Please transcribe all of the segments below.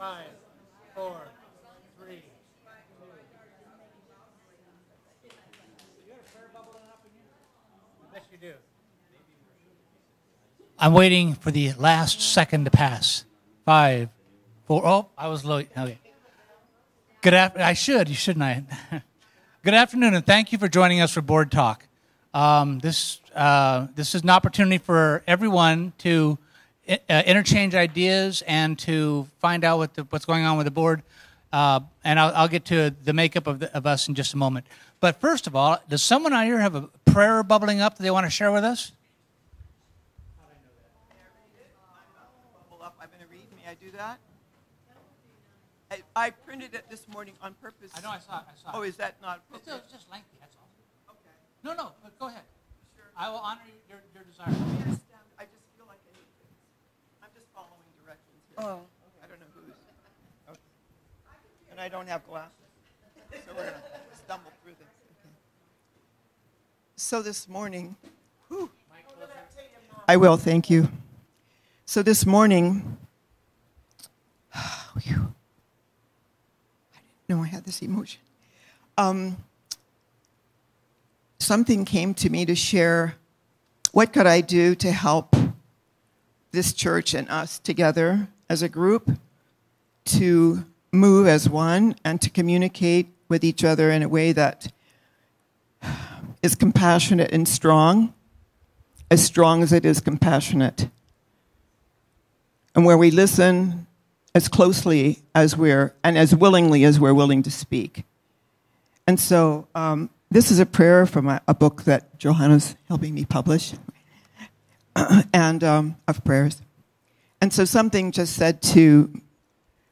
5, 4, 3. You got a prayer bubbling up in you? I bet you do. I'm waiting for the last second to pass. 5, 4. Oh, I was low. Okay. Good afternoon. You shouldn't I? Good afternoon, and thank you for joining us for Board Talk. This is an opportunity for everyone to interchange ideas and to find out what's going on with the board. And I'll get to the makeup of us in just a moment. But first of all, does someone out here have a prayer bubbling up that they want to share with us? I'm going to read. May I do that? I printed it this morning on purpose. I know, I saw it. Oh, is that not? It's just lengthy, that's all. Okay. No, but go ahead. Sure. I will honor your desire. I just feel like I need this. I'm just following directions here. Oh. I don't know who's. Okay. And I don't have glasses. So we're going to stumble through this. Okay. So this morning, I will, thank you. So this morning, I didn't know I had this emotion. Something came to me to share. What could I do to help this church and us together as a group to move as one and to communicate with each other in a way that is compassionate and strong as it is compassionate, and where we listen as closely as and as willingly as we're willing to speak. And so this is a prayer from a book that Johanna's helping me publish, and of prayers. And so something just said to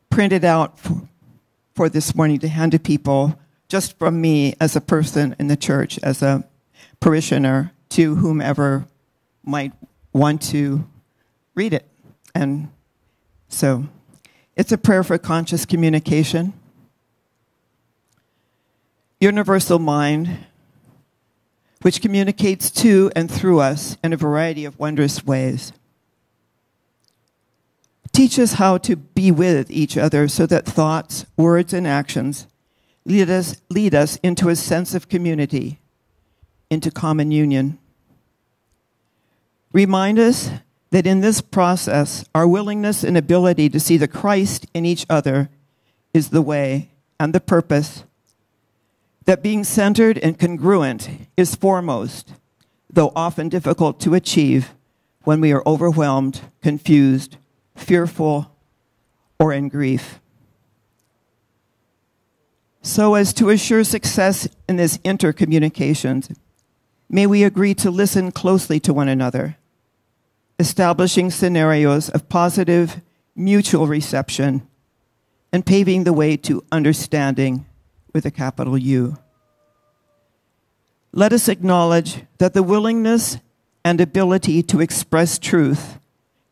print it out for this morning to hand to people, just from me as a person in the church, as a parishioner, to whomever might want to read it. And so it's a prayer for conscious communication. Universal mind, which communicates to and through us in a variety of wondrous ways. Teach us how to be with each other so that thoughts, words, and actions lead us into a sense of community, into common union. Remind us that in this process, our willingness and ability to see the Christ in each other is the way and the purpose, that being centered and congruent is foremost, though often difficult to achieve when we are overwhelmed, confused, fearful, or in grief. So as to assure success in this intercommunications, may we agree to listen closely to one another, establishing scenarios of positive mutual reception and paving the way to understanding with a capital U. Let us acknowledge that the willingness and ability to express truth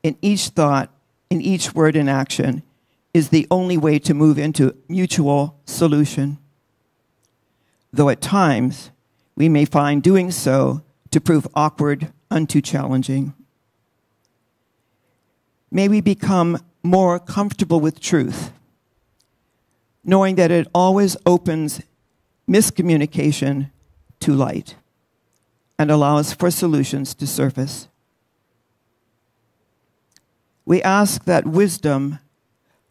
in each thought, in each word and action, is the only way to move into mutual solution. Though at times, we may find doing so to prove awkward unto challenging. May we become more comfortable with truth, knowing that it always opens miscommunication to light and allows for solutions to surface. We ask that wisdom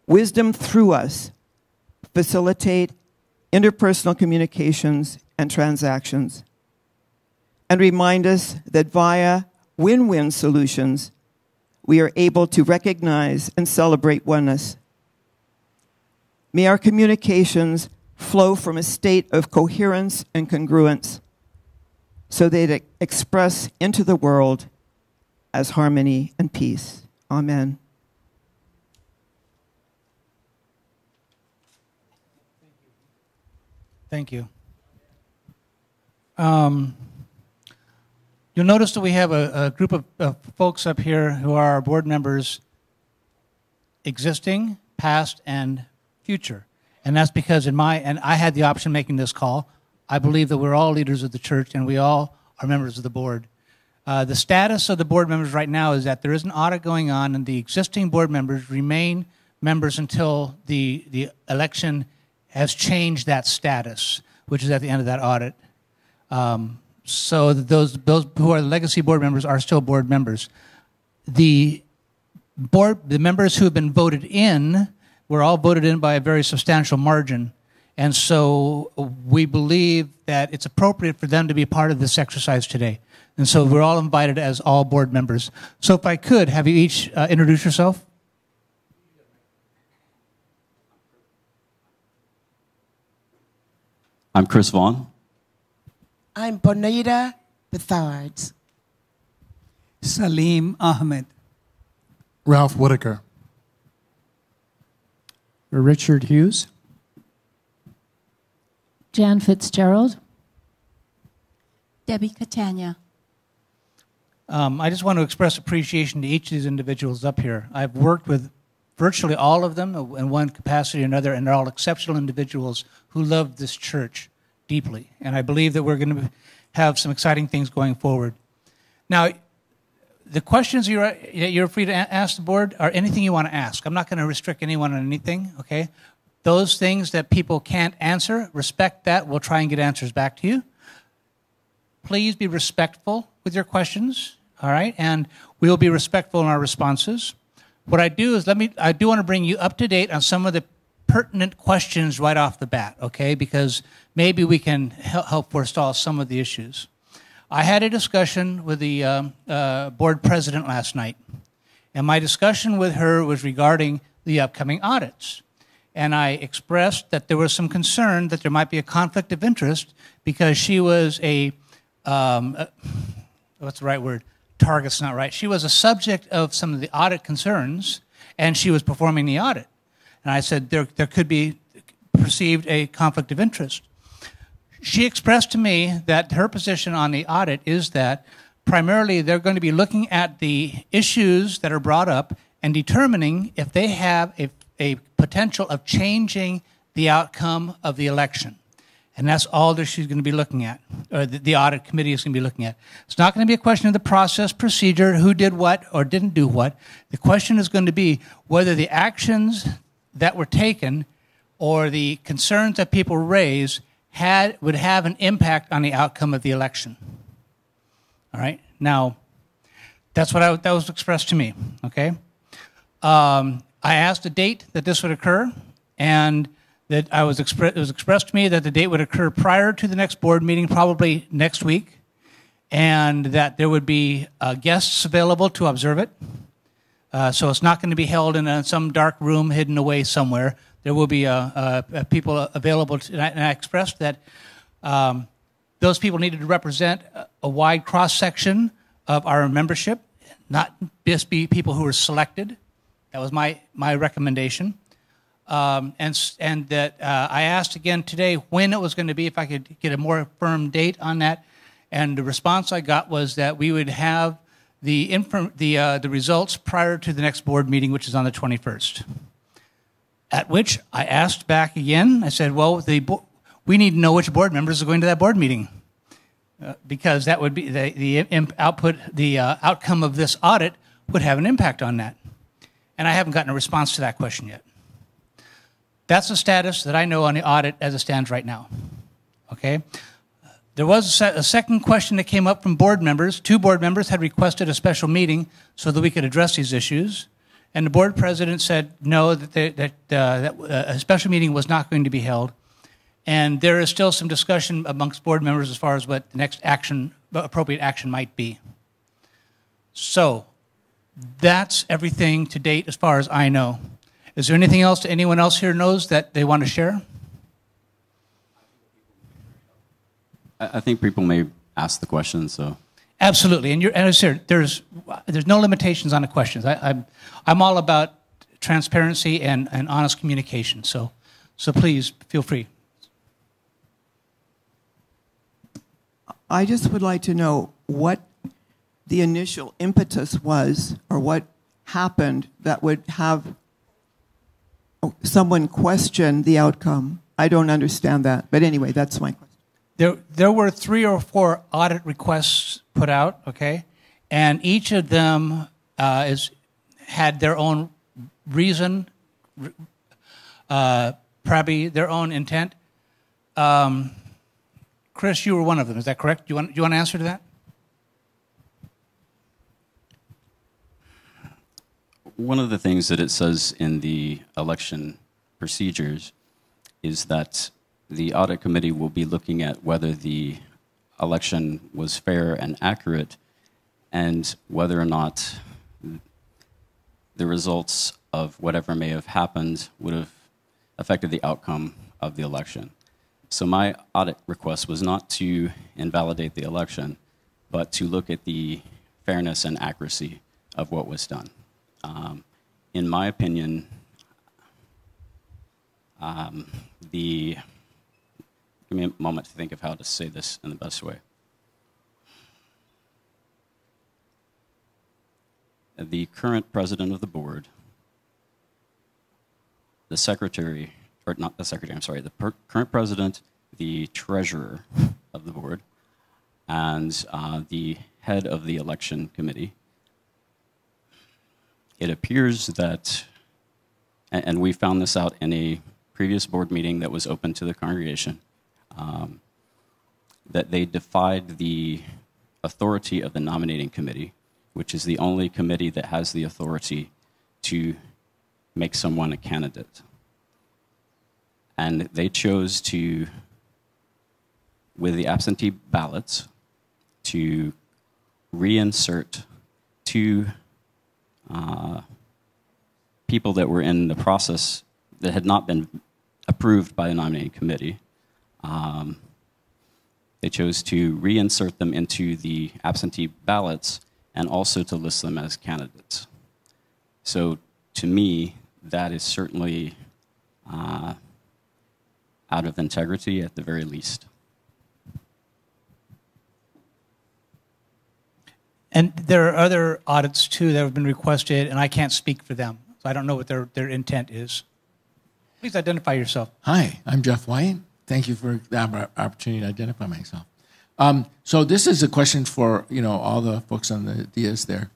through us, facilitate interpersonal communications and transactions, and remind us that via win-win solutions, we are able to recognize and celebrate oneness. May our communications flow from a state of coherence and congruence so they express into the world as harmony and peace. Amen. Thank you. You'll notice that we have a group of folks up here who are our board members, existing, past, and future. And that's because I had the option of making this call. I believe that we're all leaders of the church and we all are members of the board. The status of the board members right now is that there is an audit going on and the existing board members remain members until the election has changed that status, which is at the end of that audit. So those who are legacy board members are still board members. The members who have been voted in were all voted in by a very substantial margin. And so we believe that it's appropriate for them to be a part of this exercise today. And so we're all invited as all board members. So if I could, have you each introduce yourself? I'm Chris Vaughn. I'm Bonita Bethards. Salim Ahmed. Ralph Whitaker. Richard Hughes. Jan Fitzgerald. Debbie Catania. I just want to express appreciation to each of these individuals up here. I've worked with virtually all of them in one capacity or another, and they're all exceptional individuals who love this church deeply. And I believe that we're going to have some exciting things going forward. Now, the questions you're free to ask the board are anything you want to ask. I'm not going to restrict anyone on anything, okay? Those things that people can't answer, respect that. We'll try and get answers back to you. Please be respectful with your questions, all right? And we will be respectful in our responses. What I do is I do want to bring you up to date on some of the pertinent questions right off the bat, okay? Because maybe we can help forestall some of the issues. I had a discussion with the board president last night, and my discussion with her was regarding the upcoming audits. And I expressed that there was some concern that there might be a conflict of interest because she was what's the right word? Target's not right. She was a subject of some of the audit concerns, and she was performing the audit. And I said there could be perceived a conflict of interest. She expressed to me that her position on the audit is that primarily they're going to be looking at the issues that are brought up and determining if they have a potential of changing the outcome of the election. And that's all that she's going to be looking at, or the audit committee is going to be looking at. It's not going to be a question of the process, procedure, who did what or didn't do what. The question is going to be whether the actions that were taken or the concerns that people raise would have an impact on the outcome of the election. All right? Now, that's what that was expressed to me, okay? I asked a date that this would occur, and that it was expressed to me that the date would occur prior to the next board meeting, probably next week, and that there would be guests available to observe it. So it's not going to be held in some dark room hidden away somewhere. There will be people available, and I expressed that those people needed to represent a wide cross-section of our membership, not just be people who were selected. That was my recommendation. And that I asked again today when it was going to be, if I could get a more firm date on that. And the response I got was that we would have the results prior to the next board meeting, which is on the 21st. At which I asked back again. I said, well, we need to know which board members are going to that board meeting. Because that would be the outcome of this audit would have an impact on that. And I haven't gotten a response to that question yet. That's the status that I know on the audit as it stands right now. Okay? There was a second question that came up from board members. 2 board members had requested a special meeting so that we could address these issues. And the board president said no, that a special meeting was not going to be held. And there is still some discussion amongst board members as far as what the next appropriate action might be. So that's everything to date as far as I know. Is there anything else that anyone else here knows that they want to share? I think people may ask the question, so. Absolutely, and as I said, there's no limitations on the questions. I'm all about transparency and honest communication. So please feel free. I just would like to know what the initial impetus was, or what happened that would have someone question the outcome. I don't understand that, but anyway, that's my question. There were 3 or 4 audit requests put out, okay, and each of them had their own reason probably their own intent. Chris, you were one of them. Is that correct? Do you want to answer to that? One of the things that it says in the election procedures is that the audit committee will be looking at whether the election was fair and accurate and whether or not the results of whatever may have happened would have affected the outcome of the election. So my audit request was not to invalidate the election, but to look at the fairness and accuracy of what was done. In my opinion, give me a moment to think of how to say this in the best way. The current president of the board, the secretary, or not the secretary, I'm sorry, the current president, the treasurer of the board, and the head of the election committee. It appears that, and we found this out in a previous board meeting that was open to the congregation, that they defied the authority of the nominating committee, which is the only committee that has the authority to make someone a candidate. And they chose to, with the absentee ballots, to reinsert two people that were in the process that had not been approved by the nominating committee. They chose to reinsert them into the absentee ballots and also to list them as candidates. So to me, that is certainly out of integrity at the very least. And there are other audits, too, that have been requested, and I can't speak for them. So I don't know what their intent is. Please identify yourself. Hi, I'm Jeff White. Thank you for the opportunity to identify myself. So this is a question for all the folks on the dais there.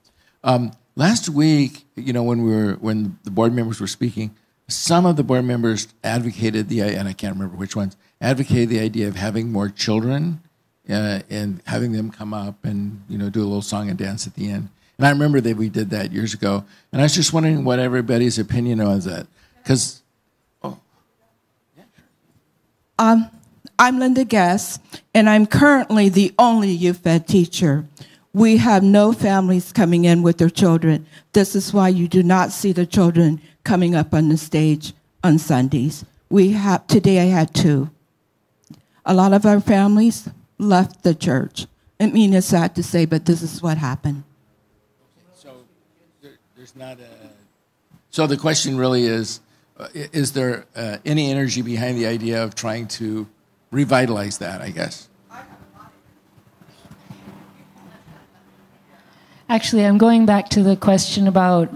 Last week, when the board members were speaking, some of the board members advocated and I can't remember which ones, advocated the idea of having more children and having them come up and do a little song and dance at the end. And I remember that we did that years ago. And I was just wondering what everybody's opinion was that. Because, I'm Linda Guess, and I'm currently the only youth ed teacher. We have no families coming in with their children. This is why you do not see the children coming up on the stage on Sundays. Today I had 2. A lot of our families left the church. I mean, it's sad to say, but this is what happened. So there's not a... So the question really is there any energy behind the idea of trying to revitalize that, I guess? Actually, I'm going back to the question about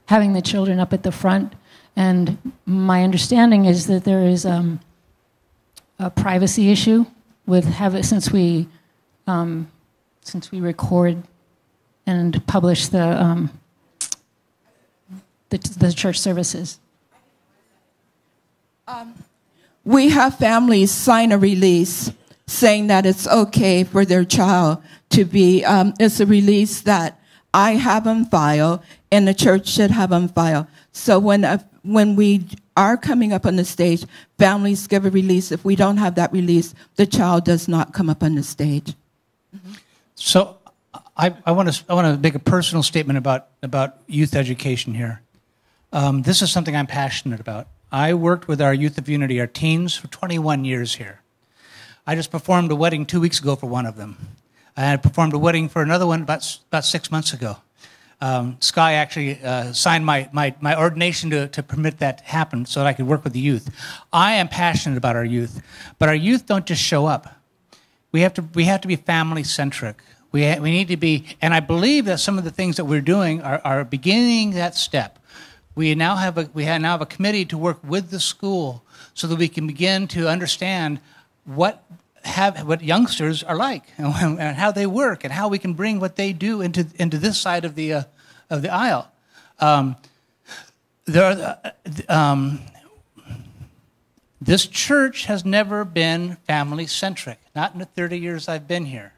having the children up at the front, and my understanding is that there is a privacy issue with since we record and publish the church services. We have families sign a release saying that it's okay for their child to be, it's a release that I have on file and the church should have on file. So when we are coming up on the stage, families give a release. If we don't have that release, the child does not come up on the stage. Mm-hmm. So I want to make a personal statement about youth education here. This is something I'm passionate about. I worked with our Youth of Unity, our teens, for 21 years here. I just performed a wedding 2 weeks ago for one of them. I performed a wedding for another one about 6 months ago. Sky actually signed my ordination to permit that to happen so that I could work with the youth. I am passionate about our youth, but our youth don't just show up. We have to be family-centric. We need to be, and I believe that some of the things that we're doing are beginning that step. We now have a committee to work with the school so that we can begin to understand what youngsters are like and how they work and how we can bring what they do into this side of the aisle. This church has never been family-centric, not in the 30 years I've been here.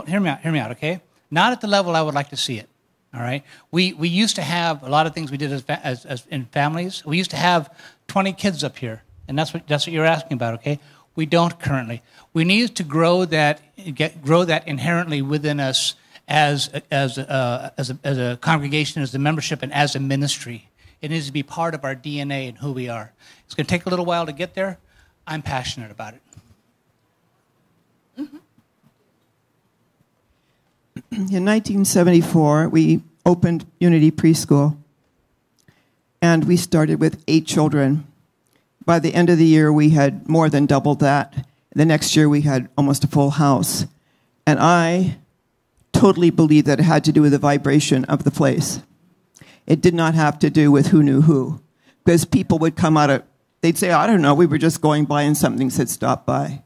Hear me out, okay? Not at the level I would like to see it, all right? We used to have a lot of things we did as in families. We used to have 20 kids up here, and that's what you're asking about, okay? We don't currently. We need to grow that inherently within us as a congregation, as a membership, and as a ministry. It needs to be part of our DNA and who we are. It's going to take a little while to get there. I'm passionate about it. Mm-hmm. In 1974, we opened Unity Preschool, and we started with 8 children. By the end of the year, we had more than doubled that. The next year, we had almost a full house. And I totally believe that it had to do with the vibration of the place. It did not have to do with who knew who. Because people would come out of, they'd say, I don't know, we were just going by and something said stop by.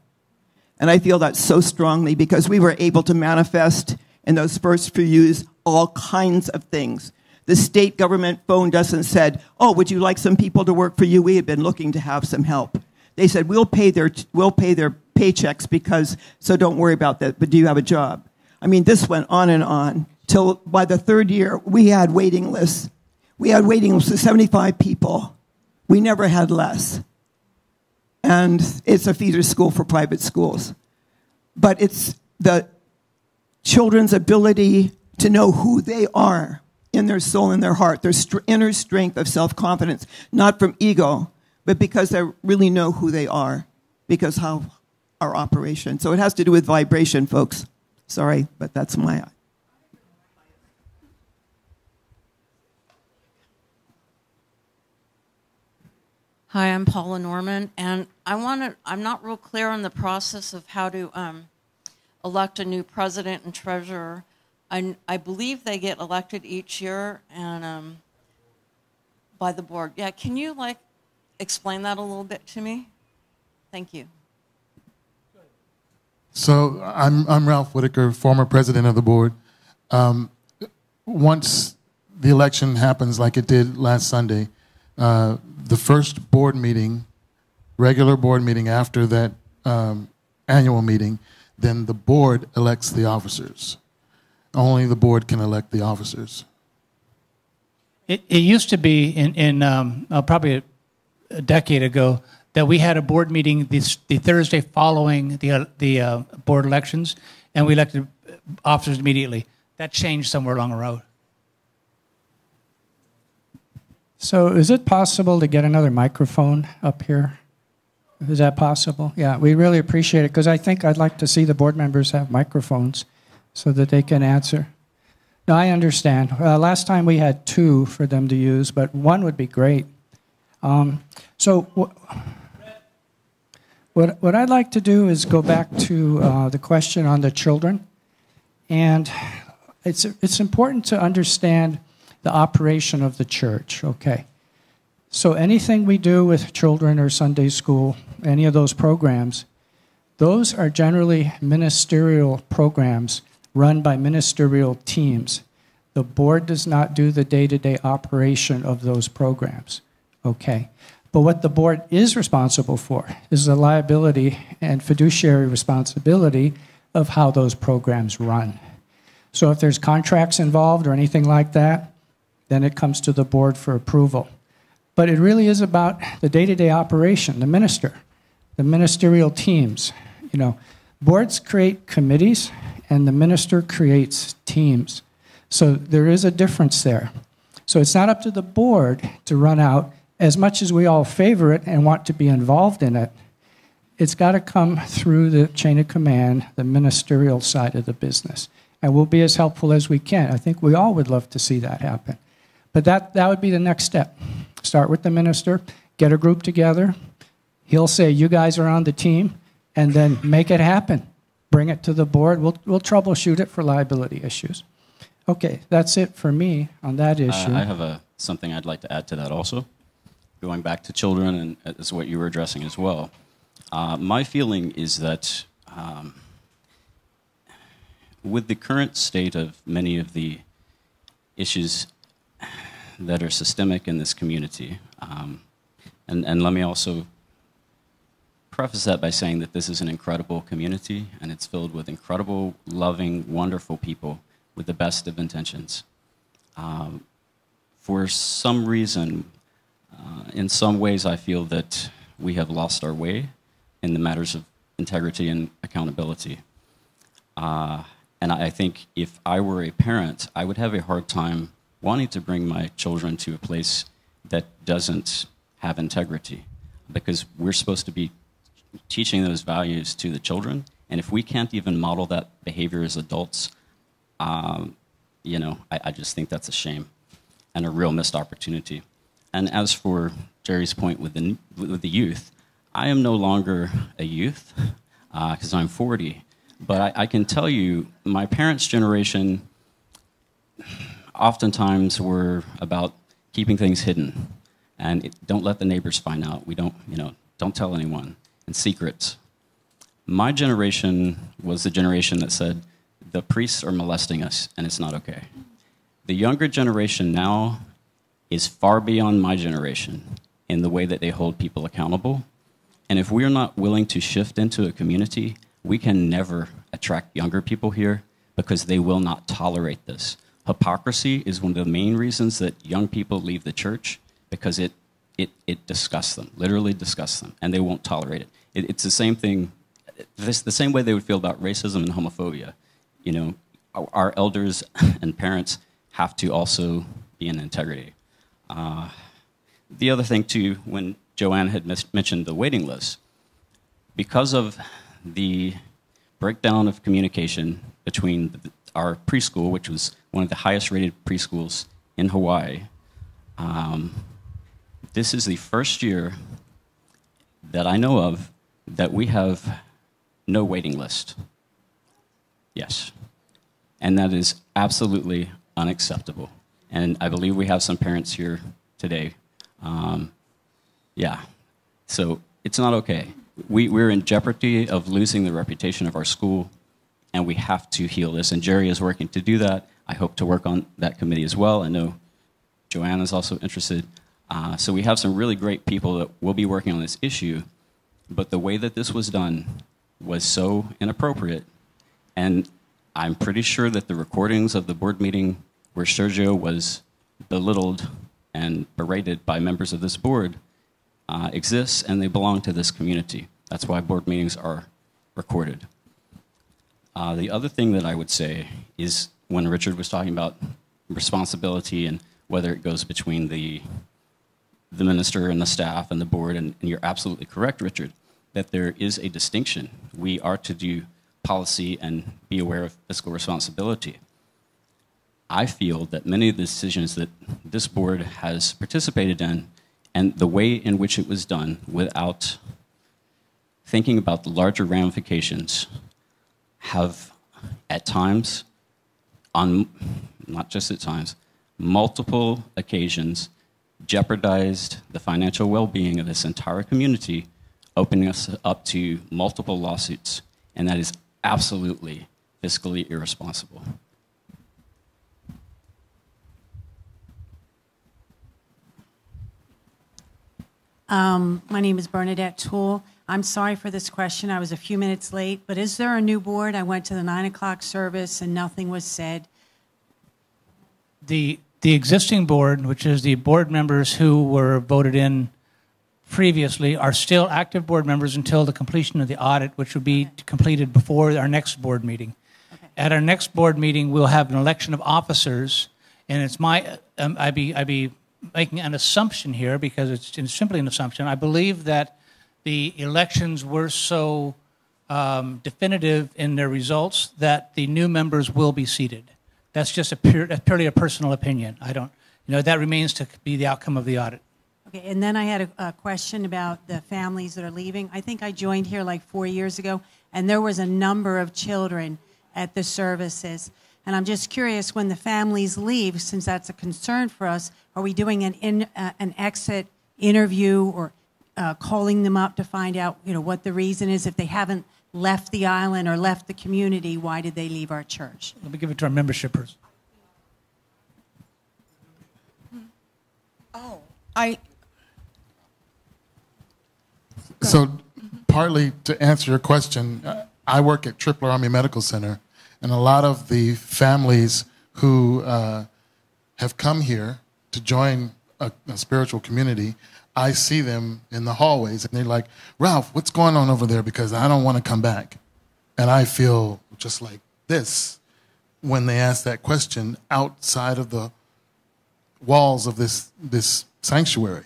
And I feel that so strongly because we were able to manifest in those first few years all kinds of things. The state government phoned us and said, oh, would you like some people to work for you? We had been looking to have some help. They said, we'll pay their paychecks so don't worry about that, but do you have a job? I mean, this went on and on till by the 3rd year, we had waiting lists. We had waiting lists of 75 people. We never had less. And it's a feeder school for private schools. But it's the children's ability to know who they are in their soul and their heart, their inner strength of self-confidence, not from ego, but because they really know who they are, because how our operation. So it has to do with vibration, folks. Sorry, but that's my... Hi, I'm Paula Norman, and I'm not real clear on the process of how to elect a new president and treasurer. I believe they get elected each year and by the board. Yeah, can you explain that a little bit to me? Thank you. So I'm Ralph Whitaker, former president of the board. Once the election happens like it did last Sunday, the first board meeting, regular board meeting after that annual meeting, then the board elects the officers. Only the board can elect the officers. It used to be in probably a decade ago that we had a board meeting the Thursday following the board elections, and we elected officers immediately. That changed somewhere along the road. So is it possible to get another microphone up here? Is that possible? Yeah, we really appreciate it because I think I'd like to see the board members have microphones so that they can answer. No, I understand. Last time we had 2 for them to use, but 1 would be great. So what I'd like to do is go back to the question on the children. And it's important to understand the operation of the church, okay? So anything we do with children or Sunday school, any of those programs, those are generally ministerial programs run by ministerial teams. The board does not do the day-to-day operation of those programs, okay? But what the board is responsible for is the liability and fiduciary responsibility of how those programs run. So if there's contracts involved or anything like that, then it comes to the board for approval. But it really is about the day-to-day operation, the ministerial teams. You know, boards create committees, and the minister creates teams. So there is a difference there. So it's not up to the board to run out, as much as we all favor it and want to be involved in it. It's got to come through the chain of command, the ministerial side of the business. And we'll be as helpful as we can. I think we all would love to see that happen. But that would be the next step. Start with the minister, get a group together. He'll say, you guys are on the team, and then make it happen. Bring it to the board. We'll troubleshoot it for liability issues. Okay, that's it for me on that issue. I have something I'd like to add to that also. Going back to children, and that's what you were addressing as well. My feeling is that with the current state of many of the issues that are systemic in this community. And let me also preface that by saying that this is an incredible community, and it's filled with incredible, loving, wonderful people with the best of intentions. For some reason, in some ways, I feel that we have lost our way in the matters of integrity and accountability. And I think if I were a parent, I would have a hard time wanting to bring my children to a place that doesn't have integrity, because we're supposed to be teaching those values to the children. And if we can't even model that behavior as adults, you know, I just think that's a shame and a real missed opportunity. And as for Jerry's point with the youth, I am no longer a youth because I'm 40. But I can tell you, my parents' generation oftentimes were about keeping things hidden and don't let the neighbors find out. We don't, you know, don't tell anyone, in secrets. My generation was the generation that said, the priests are molesting us and it's not okay. The younger generation now is far beyond my generation in the way that they hold people accountable. And if we're not willing to shift into a community, we can never attract younger people here because they will not tolerate this. Hypocrisy is one of the main reasons that young people leave the church, because it disgusts them, literally disgusts them, and they won't tolerate it. It's the same thing, the same way they would feel about racism and homophobia. You know, our elders and parents have to also be in integrity. The other thing, too, when Joanne had mentioned the waiting list, because of the breakdown of communication between our preschool, which was one of the highest rated preschools in Hawaii, this is the first year that I know of that we have no waiting list. Yes. And that is absolutely unacceptable. And I believe we have some parents here today. Yeah. So it's not okay. We're in jeopardy of losing the reputation of our school, and we have to heal this. And Jerry is working to do that. I hope to work on that committee as well. I know Joanne is also interested. So we have some really great people that will be working on this issue. But the way that this was done was so inappropriate. And I'm pretty sure that the recordings of the board meeting where Sergio was belittled and berated by members of this board exists, and they belong to this community. That's why board meetings are recorded. The other thing that I would say is when Richard was talking about responsibility and whether it goes between the minister and the staff and the board, and you're absolutely correct, Richard, that there is a distinction. We are to do policy and be aware of fiscal responsibility. I feel that many of the decisions that this board has participated in and the way in which it was done without thinking about the larger ramifications have, at times, not just at times, multiple occasions, jeopardized the financial well-being of this entire community, opening us up to multiple lawsuits. And that is absolutely fiscally irresponsible. My name is Bernadette Toole. I'm sorry for this question. I was a few minutes late, but is there a new board? I went to the 9 o'clock service and nothing was said. The existing board, which is the board members who were voted in previously, are still active board members until the completion of the audit, which will be completed before our next board meeting. Okay. At our next board meeting, we'll have an election of officers, and it's my I'd be making an assumption here because it's simply an assumption. I believe that the elections were so definitive in their results that the new members will be seated. That's just purely a personal opinion. I don't, that remains to be the outcome of the audit. Okay, and then I had a question about the families that are leaving. I think I joined here like 4 years ago, and there was a number of children at the services. And I'm just curious, when the families leave, since that's a concern for us, are we doing an exit interview or calling them up to find out, what the reason is? If they haven't left the island or left the community, why did they leave our church? Let me give it to our membershipers. Oh, I. So, partly to answer your question, I work at Tripler Army Medical Center, and a lot of the families who have come here to join a spiritual community, I see them in the hallways, and they're like, Ralph, what's going on over there? Because I don't want to come back. And I feel just like this when they ask that question outside of the walls of this sanctuary.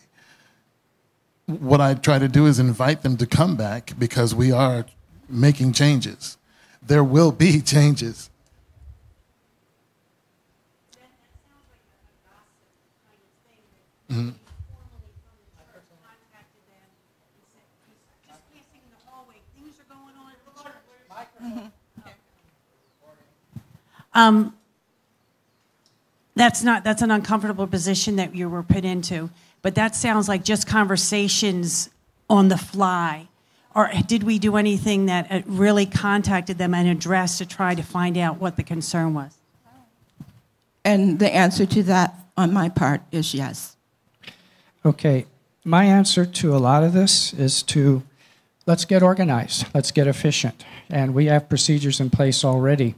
What I try to do is invite them to come back because we are making changes. There will be changes. Mm-hmm. That's an uncomfortable position that you were put into, but that sounds like just conversations on the fly. Or did we do anything that really contacted them and addressed to try to find out what the concern was? And the answer to that on my part is yes. Okay, my answer to a lot of this is to let's get organized, let's get efficient. And we have procedures in place already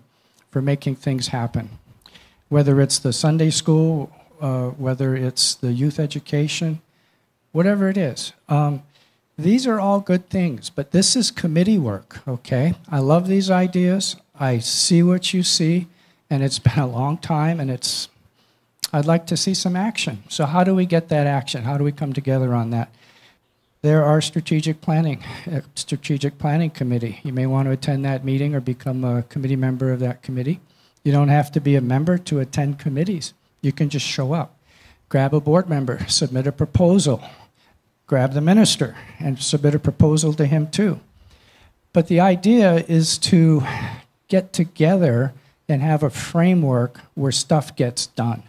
for making things happen. Whether it's the Sunday school, whether it's the youth education, whatever it is. These are all good things, but this is committee work, okay? I love these ideas. I see what you see, and it's been a long time, and I'd like to see some action. So how do we get that action? How do we come together on that? There are strategic planning committee. You may want to attend that meeting or become a committee member of that committee. You don't have to be a member to attend committees. You can just show up. Grab a board member, submit a proposal. Grab the minister and submit a proposal to him too. But the idea is to get together and have a framework where stuff gets done.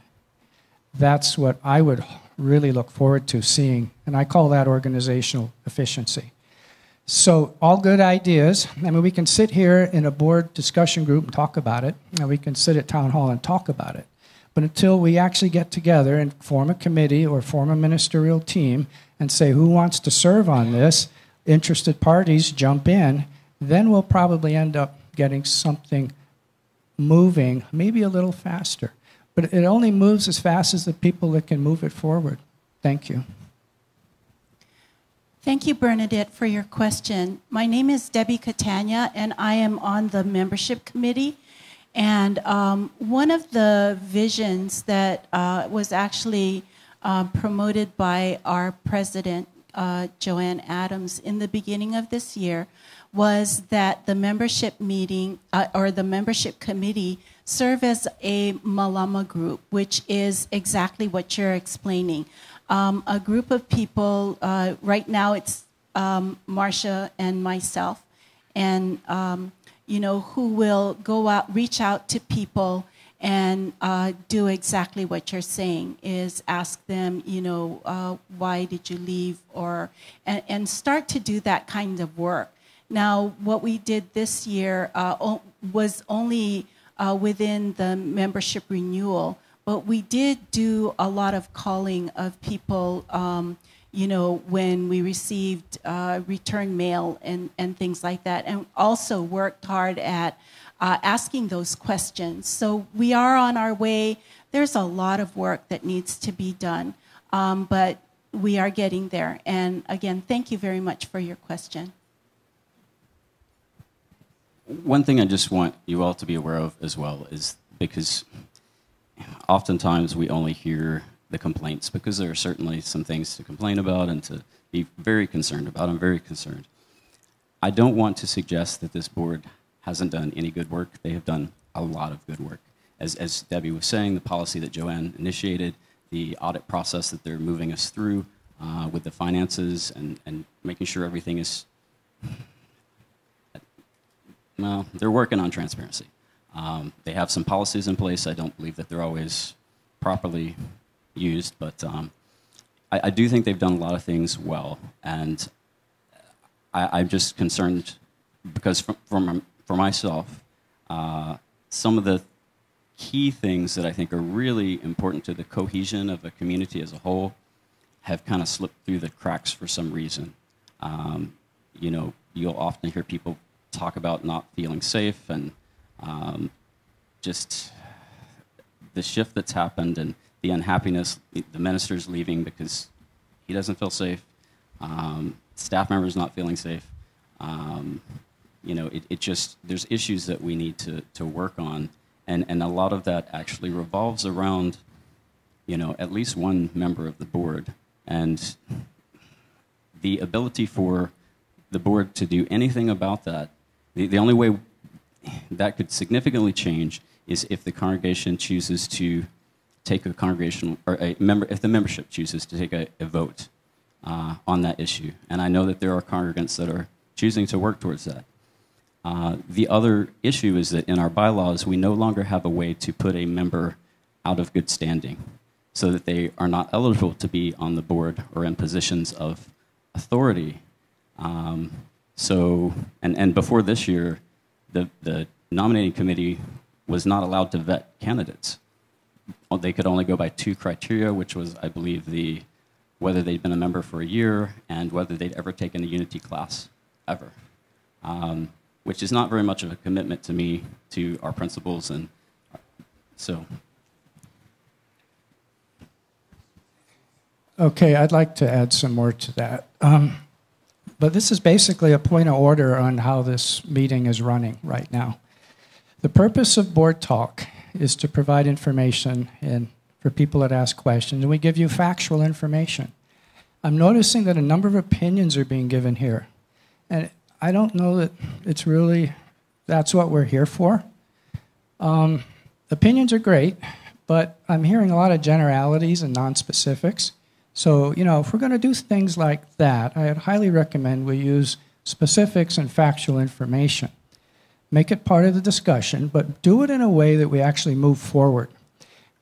That's what I would really look forward to seeing, and I call that organizational efficiency. So all good ideas. I mean, we can sit here in a board discussion group and talk about it, and we can sit at town hall and talk about it. But until we actually get together and form a committee or form a ministerial team and say who wants to serve on this, interested parties jump in, then we'll probably end up getting something moving, maybe a little faster. But it only moves as fast as the people that can move it forward. Thank you. Thank you, Bernadette, for your question. My name is Debbie Catania, and I am on the membership committee. And one of the visions that was actually promoted by our president, Joanne Adams, in the beginning of this year was that the membership meeting or the membership committee serve as a Malama group, which is exactly what you're explaining. A group of people, right now it's Marcia and myself, and who will go out, reach out to people and do exactly what you're saying, is ask them, why did you leave, and start to do that kind of work. Now, what we did this year was only within the membership renewal, but we did do a lot of calling of people, when we received return mail and things like that, and also worked hard at asking those questions. So we are on our way. There's a lot of work that needs to be done, but we are getting there. And again, thank you very much for your question. One thing I just want you all to be aware of as well is because oftentimes we only hear the complaints, because there are certainly some things to complain about and to be very concerned about. I'm very concerned. I don't want to suggest that this board hasn't done any good work. They have done a lot of good work. As Debbie was saying, the policy that Joanne initiated, the audit process that they're moving us through with the finances and making sure everything is, well, they're working on transparency. They have some policies in place. I don't believe that they're always properly used, but I do think they've done a lot of things well, and I'm just concerned because for myself, some of the key things that I think are really important to the cohesion of a community as a whole have kind of slipped through the cracks for some reason. You know, you'll often hear people talk about not feeling safe and just the shift that's happened and the unhappiness, the minister's leaving because he doesn't feel safe, staff members not feeling safe. You know, it just, there's issues that we need to work on. And a lot of that actually revolves around, you know, at least one member of the board. And the ability for the board to do anything about that, the only way that could significantly change is if the congregation chooses to take a congregational, or a member, if the membership chooses to take a vote on that issue. And I know that there are congregants that are choosing to work towards that. The other issue is that in our bylaws, we no longer have a way to put a member out of good standing so that they are not eligible to be on the board or in positions of authority. And before this year, the nominating committee was not allowed to vet candidates. They could only go by 2 criteria, which was, I believe, whether they'd been a member for a year and whether they'd ever taken a unity class, ever. Which is not very much of a commitment to me, to our principles, and so. Okay, I'd like to add some more to that. But this is basically a point of order on how this meeting is running right now. The purpose of Board Talk is to provide information and for people that ask questions, and we give you factual information. I'm noticing that a number of opinions are being given here, and I don't know that it's really, that's what we're here for. Opinions are great, but I'm hearing a lot of generalities and non-specifics. So, you know, if we're going to do things like that, I'd highly recommend we use specifics and factual information. Make it part of the discussion, but do it in a way that we actually move forward.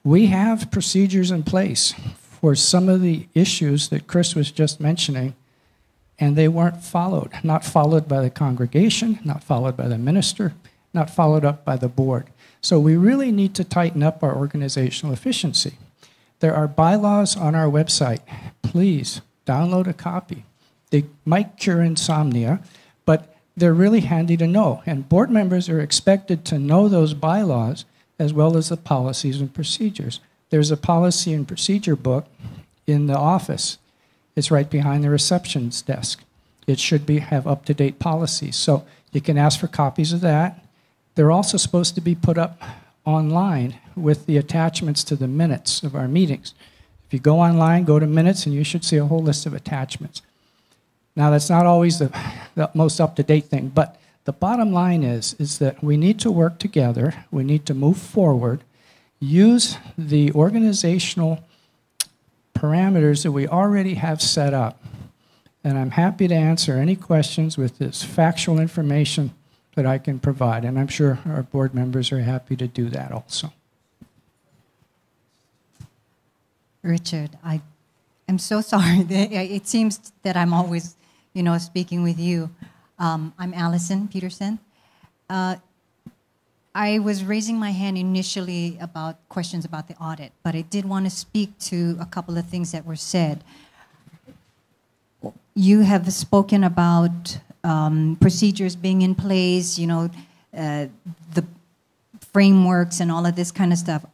We have procedures in place for some of the issues that Chris was just mentioning, and they weren't followed. Not followed by the congregation, not followed by the minister, not followed up by the board. So we really need to tighten up our organizational efficiency. There are bylaws on our website. Please download a copy. They might cure insomnia, but they're really handy to know. And board members are expected to know those bylaws as well as the policies and procedures. There's a policy and procedure book in the office. It's right behind the reception's desk. It should have up-to-date policies. So you can ask for copies of that. They're also supposed to be put up online with the attachments to the minutes of our meetings. If you go online, go to minutes, and you should see a whole list of attachments. Now, that's not always the most up-to-date thing, but the bottom line is that we need to work together, we need to move forward, use the organizational parameters that we already have set up, and I'm happy to answer any questions with this factual information that I can provide, and I'm sure our board members are happy to do that also. Richard, I'm so sorry. It seems that I'm always, speaking with you. I'm Allison Peterson. I was raising my hand initially about questions about the audit, but I did want to speak to a couple of things that were said. You have spoken about procedures being in place, the frameworks and all of this kind of stuff.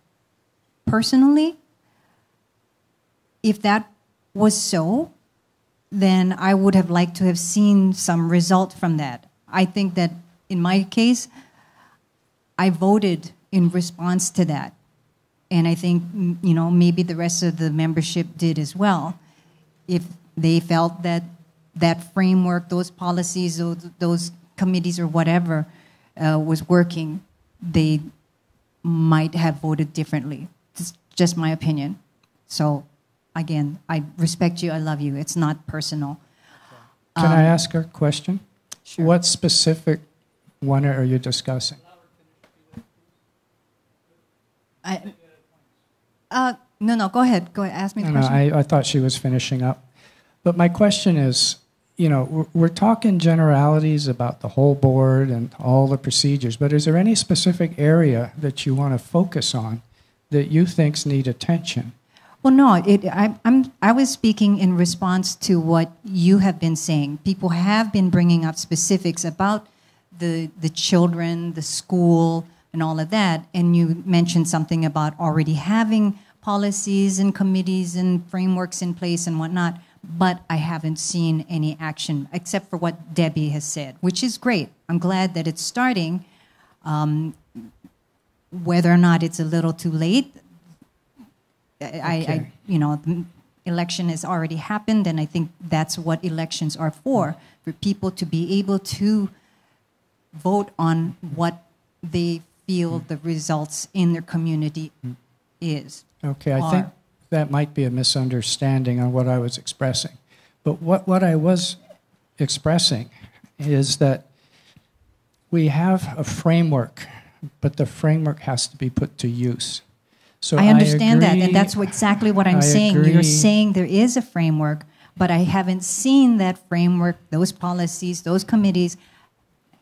Personally, if that was so, then I would have liked to have seen some result from that. I think that in my case, I voted in response to that. And I think, maybe the rest of the membership did as well. If they felt that that framework, those policies, those committees or whatever was working, they might have voted differently. It's just my opinion. So, again, I respect you, I love you. It's not personal. Can I ask a question? Sure. What specific one are you discussing? No, go ahead. Go ahead, ask me the question. I thought she was finishing up. But my question is, we're talking generalities about the whole board and all the procedures, but is there any specific area that you want to focus on that you think need attention? Well, no, I was speaking in response to what you have been saying. People have been bringing up specifics about the children, the school, and all of that. And you mentioned something about already having policies and committees and frameworks in place and whatnot. But I haven't seen any action except for what Debbie has said, which is great. I'm glad that it's starting. Whether or not it's a little too late, Okay. the election has already happened, and I think that's what elections are for people to be able to vote on what they feel the results in their community is. Okay, I think that might be a misunderstanding on what I was expressing. But what I was expressing is that we have a framework, but the framework has to be put to use. So I understand that, agree- and that's exactly what I'm saying. agree. You're saying there is a framework, but I haven't seen that framework, those policies, those committees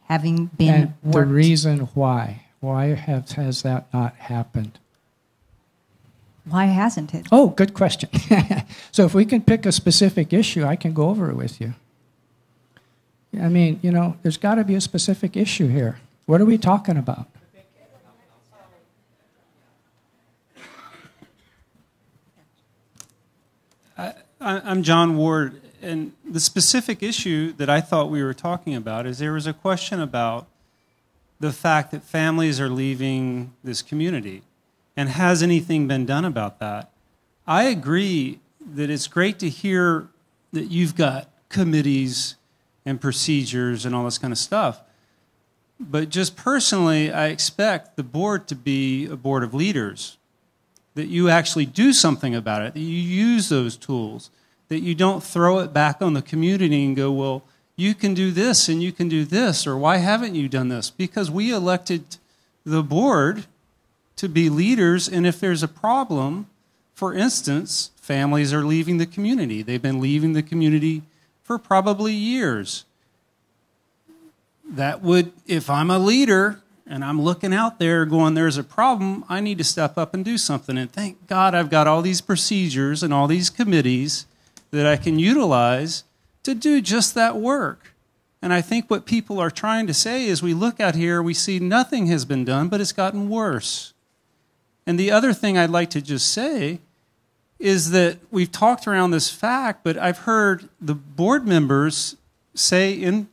having been And the worked. reason why has that not happened? Why hasn't it? Oh, good question. So if we can pick a specific issue, I can go over it with you. I mean, there's got to be a specific issue here. What are we talking about? I'm John Ward, and the specific issue that I thought we were talking about is there was a question about the fact that families are leaving this community, and has anything been done about that? I agree that it's great to hear that you've got committees and procedures and all this kind of stuff, but just personally, I expect the board to be a board of leaders, that you actually do something about it, that you use those tools, that you don't throw it back on the community and go, well, you can do this and you can do this, or why haven't you done this? Because we elected the board to be leaders, and if there's a problem, for instance, families are leaving the community. They've been leaving the community for probably years. That would, if I'm a leader, and I'm looking out there going, there's a problem, I need to step up and do something. And thank God I've got all these procedures and all these committees that I can utilize to do just that work. And I think what people are trying to say is we look out here, we see nothing has been done, but it's gotten worse. And the other thing I'd like to just say is that we've talked around this fact, but I've heard the board members say in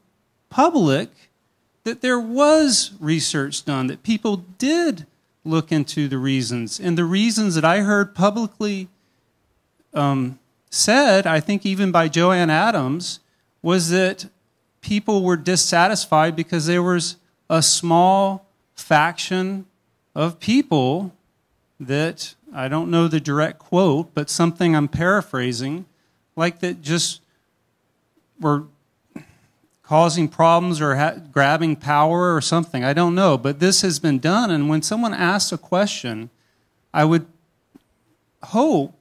public that there was research done, that people did look into the reasons. And the reasons that I heard publicly said, I think even by Joanne Adams, was that people were dissatisfied because there was a small faction of people that, I don't know the direct quote, but something I'm paraphrasing, like that just were causing problems or grabbing power or something. I don't know. But this has been done. And when someone asks a question, I would hope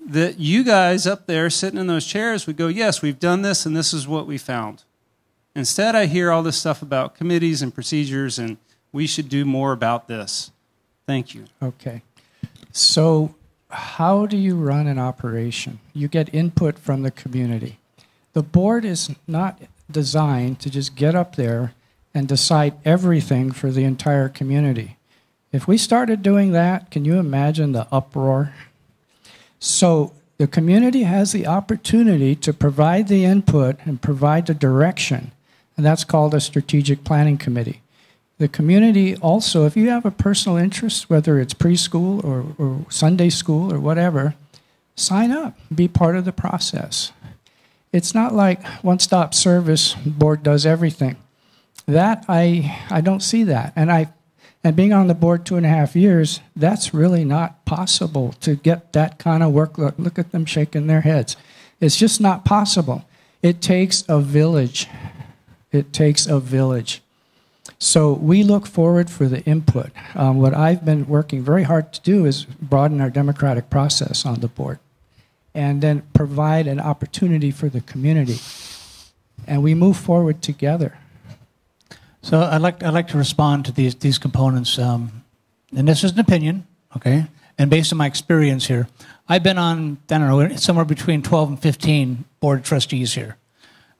that you guys up there sitting in those chairs would go, yes, we've done this and this is what we found. Instead, I hear all this stuff about committees and procedures and we should do more about this. Thank you. Okay. So how do you run an operation? You get input from the community. The board is not designed to just get up there and decide everything for the entire community. If we started doing that, can you imagine the uproar? So the community has the opportunity to provide the input and provide the direction, and that's called a strategic planning committee. The community also, if you have a personal interest, whether it's preschool or Sunday school or whatever, sign up, be part of the process. It's not like one-stop service board does everything. That, I don't see that. And being on the board 2.5 years, that's really not possible to get that kind of work. Look at them shaking their heads. It's just not possible. It takes a village. It takes a village. So we look forward for the input. What I've been working very hard to do is broaden our democratic process on the board and then provide an opportunity for the community. And we move forward together. So I'd like to respond to these components, and this is an opinion, okay? And based on my experience here, I've been on, I don't know, somewhere between 12 and 15 board of trustees here.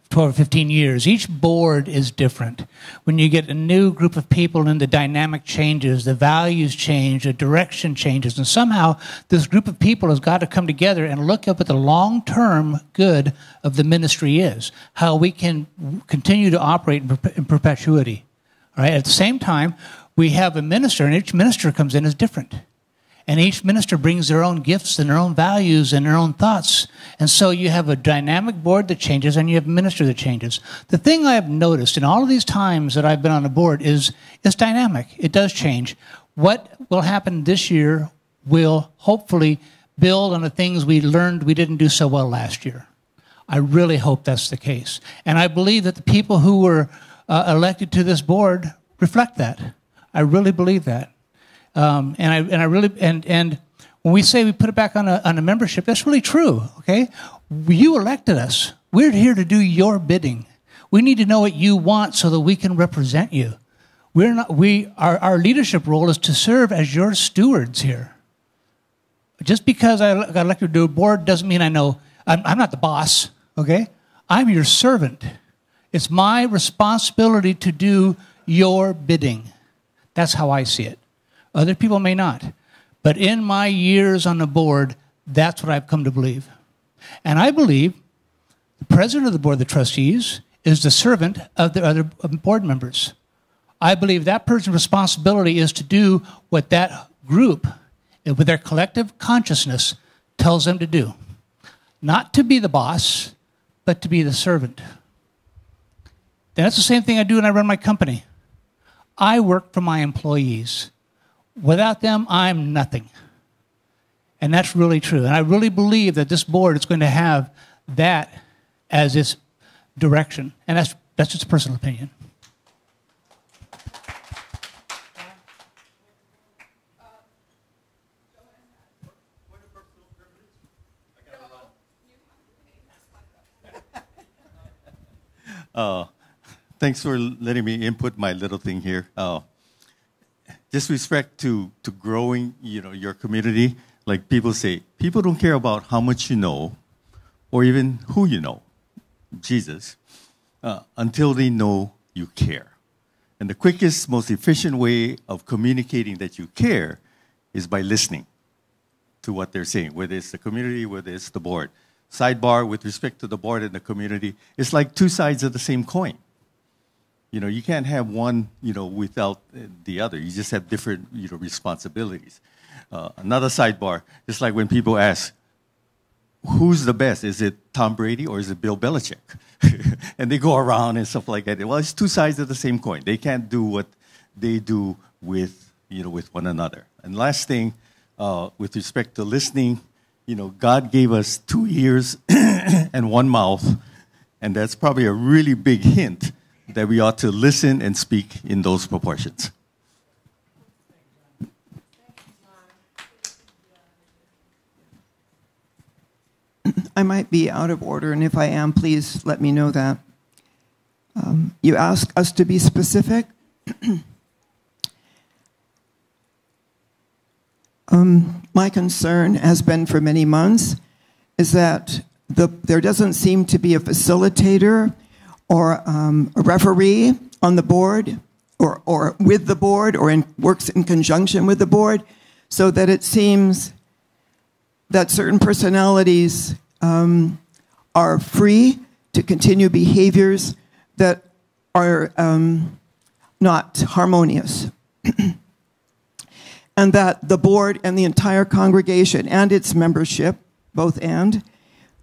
12 or 15 years. Each board is different. When you get a new group of people and the dynamic changes, the values change, the direction changes, and somehow this group of people has got to come together and look up at the long-term good of the ministry is, how we can continue to operate in perpetuity. All right? At the same time, we have a minister, and each minister comes in as different. And each minister brings their own gifts and their own values and their own thoughts. And so you have a dynamic board that changes and you have a minister that changes. The thing I have noticed in all of these times that I've been on the board is it's dynamic. It does change. What will happen this year will hopefully build on the things we learned we didn't do so well last year. I really hope that's the case. And I believe that the people who were elected to this board reflect that. I really believe that. And when we say we put it back on a membership, that's really true. Okay, you elected us. We're here to do your bidding. We need to know what you want so that we can represent you. Our leadership role is to serve as your stewards here. Just because I got elected to a board doesn't mean I know I'm not the boss. Okay, I'm your servant. It's my responsibility to do your bidding. That's how I see it. Other people may not. But in my years on the board, that's what I've come to believe. And I believe the president of the board of the trustees is the servant of the other board members. I believe that person's responsibility is to do what that group, with their collective consciousness, tells them to do. Not to be the boss, but to be the servant. And that's the same thing I do when I run my company. I work for my employees. Without them, I'm nothing. And that's really true. And I really believe that this board is going to have that as its direction. And that's just a personal opinion. Thanks for letting me input my little thing here. Just respect to growing, your community. Like people say, people don't care about how much you know, or even who you know, Jesus, until they know you care. And the quickest, most efficient way of communicating that you care is by listening to what they're saying, whether it's the community, whether it's the board. Sidebar, with respect to the board and the community, it's like two sides of the same coin. You can't have one, without the other. You just have different, responsibilities. Another sidebar, it's like when people ask, who's the best? Is it Tom Brady or is it Bill Belichick? And they go around and stuff like that. Well, it's two sides of the same coin. They can't do what they do with, with one another. And last thing, with respect to listening, God gave us 2 ears and 1 mouth, and that's probably a really big hint that we ought to listen and speak in those proportions. I might be out of order, and if I am, please let me know that. You ask us to be specific. My concern has been for many months is that there doesn't seem to be a facilitator or a referee on the board or with the board or works in conjunction with the board, so that it seems that certain personalities are free to continue behaviors that are not harmonious. And that the board and the entire congregation and its membership, both and,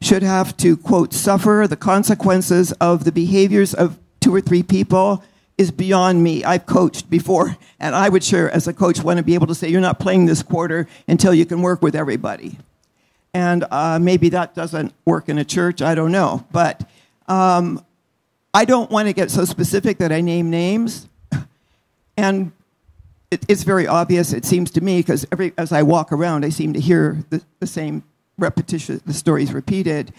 should have to, quote, suffer the consequences of the behaviors of 2 or 3 people is beyond me. I've coached before, and I would sure, as a coach, want to be able to say, you're not playing this quarter until you can work with everybody. And maybe that doesn't work in a church, I don't know. But I don't want to get so specific that I name names. And it's very obvious, it seems to me, because as I walk around, I seem to hear the same repetition, the stories repeated.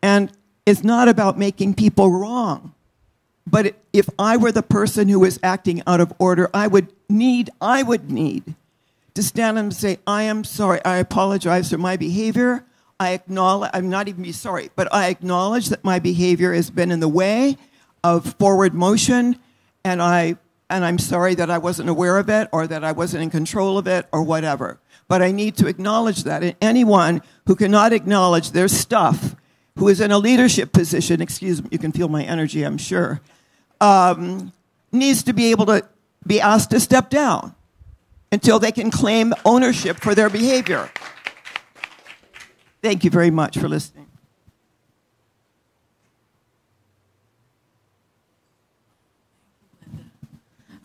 And it's not about making people wrong. But if I were the person who was acting out of order, I would need to stand and say, I am sorry, I apologize for my behavior. I acknowledge, I'm not even sorry, but I acknowledge that my behavior has been in the way of forward motion, and I'm sorry that I wasn't aware of it or that I wasn't in control of it or whatever. But I need to acknowledge that. And anyone who cannot acknowledge their stuff, who is in a leadership position, excuse me, you can feel my energy, I'm sure, needs to be able to be asked to step down until they can claim ownership for their behavior. Thank you very much for listening.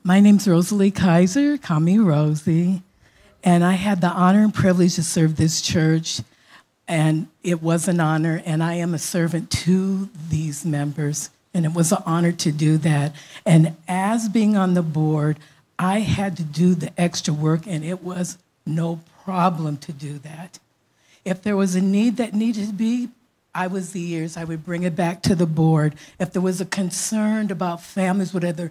My name's Rosalie Kaiser, call me Rosie, and I had the honor and privilege to serve this church, and it was an honor, and I am a servant to these members, and it was an honor to do that. And as being on the board, I had to do the extra work, and it was no problem to do that. If there was a need that needed to be, I was the ears. I would bring it back to the board. If there was a concern about families, whatever,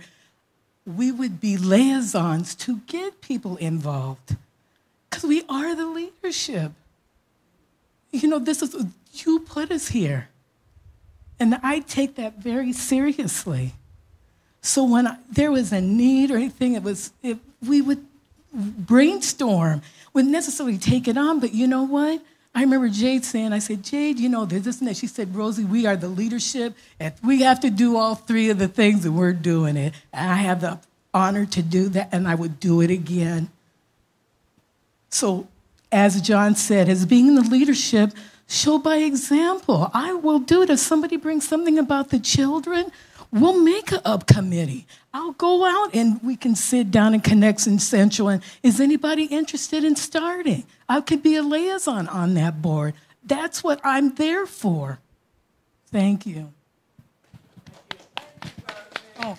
we would be liaisons to get people involved because we are the leadership. You know, you put us here. And I take that very seriously. So when there was a need or anything, we would brainstorm, wouldn't necessarily take it on, but you know what? I remember Jade saying, I said, Jade, you know, there's this and that. She said, Rosie, we are the leadership, and we have to do all three of the things, and we're doing it. And I have the honor to do that, and I would do it again. So, as John said, as being in the leadership, show by example. I will do it. If somebody brings something about the children, we'll make an up committee. I'll go out and we can sit down in Connection Central and is anybody interested in starting? I could be a liaison on that board. That's what I'm there for. Thank you. Oh.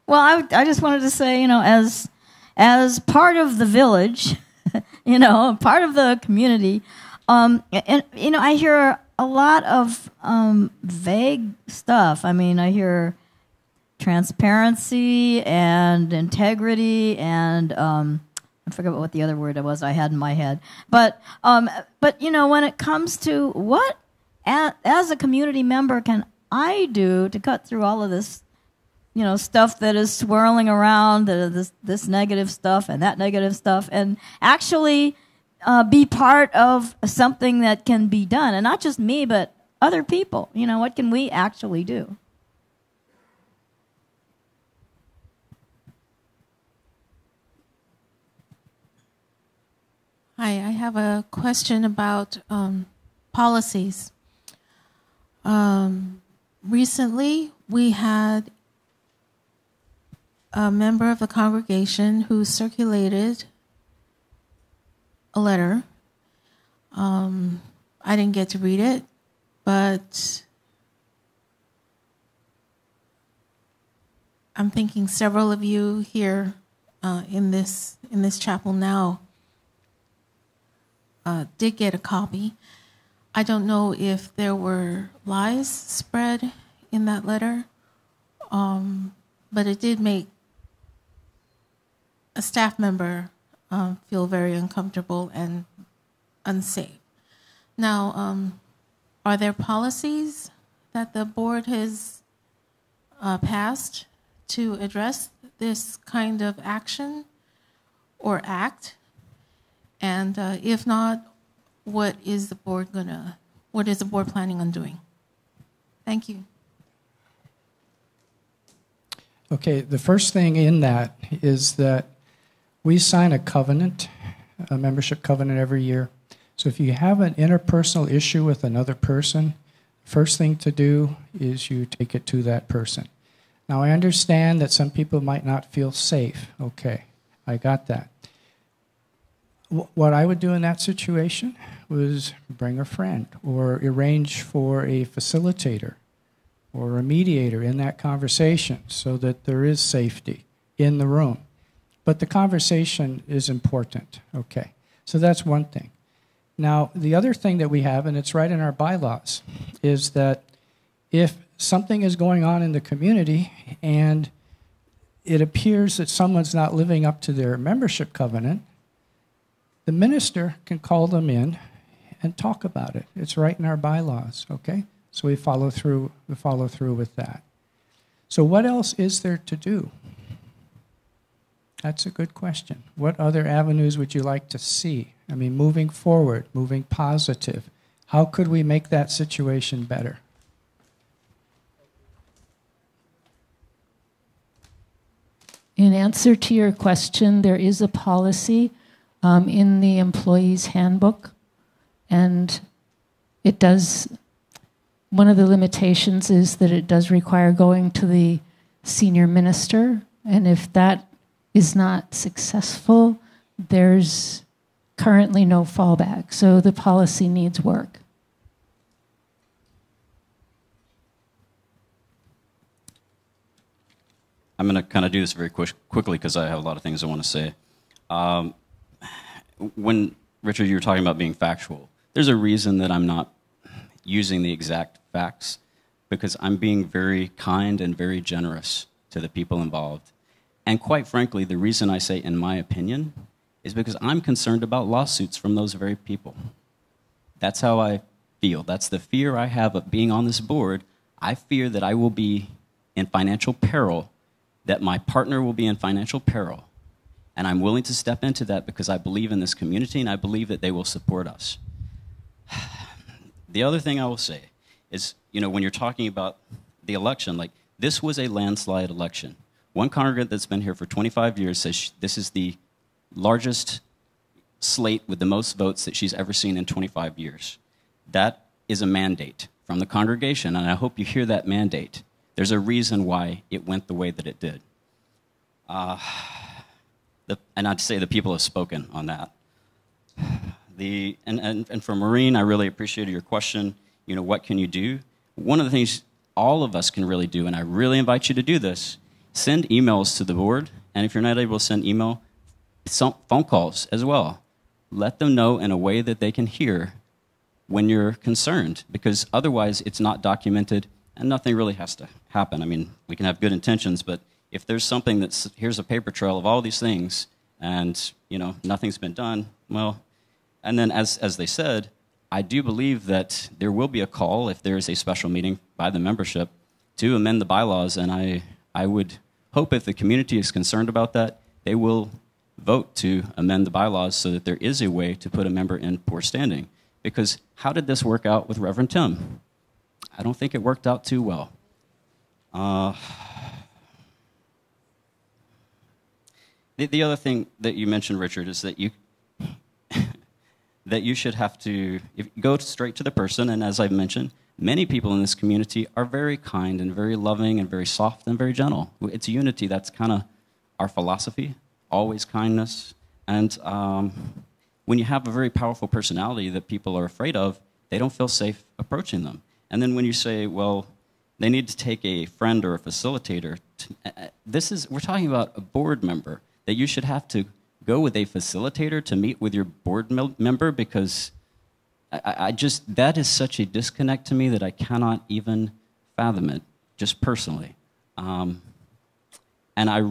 Well, I just wanted to say, you know, as part of the village, you know, part of the community, and, you know, I hear a lot of vague stuff. I mean, I hear transparency and integrity and I forget what the other word was I had in my head. But you know, when it comes to what as a community member can I do to cut through all of this, you know, stuff that is swirling around, this negative stuff and that negative stuff, and actually be part of something that can be done, and not just me, but other people. You know, what can we actually do? Hi, I have a question about policies. Recently, we had a member of the congregation who circulated a letter. I didn't get to read it, but I'm thinking several of you here in this chapel now did get a copy. I don't know if there were lies spread in that letter, but it did make a staff member feel very uncomfortable and unsafe. Now, are there policies that the board has passed to address this kind of action or act? And if not, what is the board planning on doing? Thank you. Okay, the first thing in that is that we sign a covenant, a membership covenant every year. So if you have an interpersonal issue with another person, first thing to do is you take it to that person. Now, I understand that some people might not feel safe. Okay, I got that. What I would do in that situation was bring a friend or arrange for a facilitator or a mediator in that conversation so that there is safety in the room. But the conversation is important. Okay, so that's one thing. Now, the other thing that we have, and it's right in our bylaws, is that if something is going on in the community and it appears that someone's not living up to their membership covenant, the minister can call them in and talk about it. It's right in our bylaws, okay? So we follow through with that. So what else is there to do? That's a good question. What other avenues would you like to see? I mean, moving forward, moving positive. How could we make that situation better? In answer to your question, there is a policy in the employee's handbook, and it does, one of the limitations is that it does require going to the senior minister, and if that is not successful, there's currently no fallback. So the policy needs work. I'm going to kind of do this very quickly because I have a lot of things I want to say. When, Richard, you were talking about being factual, there's a reason that I'm not using the exact facts, because I'm being very kind and very generous to the people involved. And quite frankly, the reason I say in my opinion is because I'm concerned about lawsuits from those very people. That's how I feel. That's the fear I have of being on this board. I fear that I will be in financial peril, that my partner will be in financial peril. And I'm willing to step into that because I believe in this community and I believe that they will support us. The other thing I will say is, you know, when you're talking about the election, like, this was a landslide election. One congregant that's been here for 25 years says this is the largest slate with the most votes that she's ever seen in 25 years. That is a mandate from the congregation, and I hope you hear that mandate. There's a reason why it went the way that it did. And I'd say the people have spoken on that. And for Maureen, I really appreciated your question. You know, what can you do? One of the things all of us can really do, and I really invite you to do this, send emails to the board, and if you're not able to send email, some phone calls as well. Let them know in a way that they can hear when you're concerned, because otherwise it's not documented and nothing really has to happen. I mean, we can have good intentions, but if there's something that's, here's a paper trail of all these things and, you know, nothing's been done, well, and then as they said, I do believe that there will be a call if there is a special meeting by the membership to amend the bylaws, and I would hope if the community is concerned about that, they will vote to amend the bylaws so that there is a way to put a member in poor standing. Because how did this work out with Reverend Tim? I don't think it worked out too well. The other thing that you mentioned, Richard, is that you that you should have to go straight to the person, and as I've mentioned, many people in this community are very kind and very loving and very soft and very gentle. It's unity. That's kind of our philosophy, always kindness. And when you have a very powerful personality that people are afraid of, they don't feel safe approaching them. And then when you say, well, they need to take a friend or a facilitator, we're talking about a board member, that you should have to go with a facilitator to meet with your board member, because that is such a disconnect to me that I cannot even fathom it, just personally. And I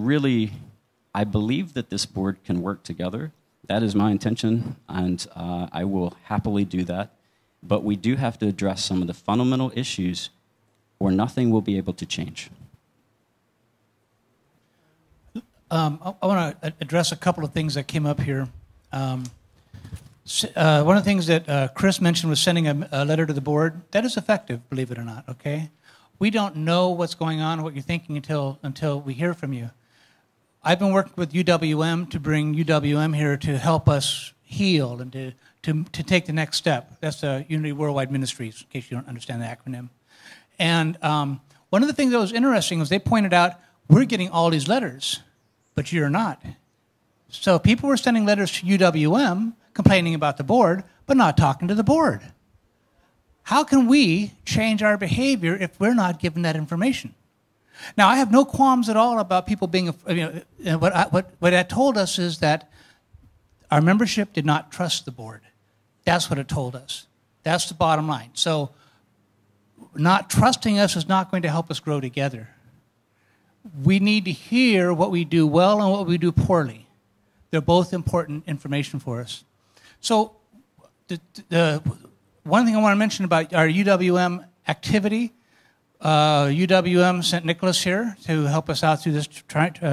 believe that this board can work together. That is my intention, and I will happily do that. But we do have to address some of the fundamental issues, or nothing will be able to change. I want to address a couple of things that came up here. One of the things that Chris mentioned was sending a letter to the board. That is effective, believe it or not, okay? We don't know what's going on, what you're thinking until we hear from you. I've been working with UWM to bring UWM here to help us heal and to take the next step. That's the Unity Worldwide Ministries, in case you don't understand the acronym. And one of the things that was interesting was they pointed out, we're getting all these letters, but you're not. So people were sending letters to UWM complaining about the board, but not talking to the board. How can we change our behavior if we're not given that information? Now, I have no qualms at all about people being, you know, what that told us is that our membership did not trust the board. That's what it told us. That's the bottom line. So not trusting us is not going to help us grow together. we need to hear what we do well and what we do poorly. They're both important information for us. So the one thing I want to mention about our UWM activity, UWM sent Nicholas here to help us out through this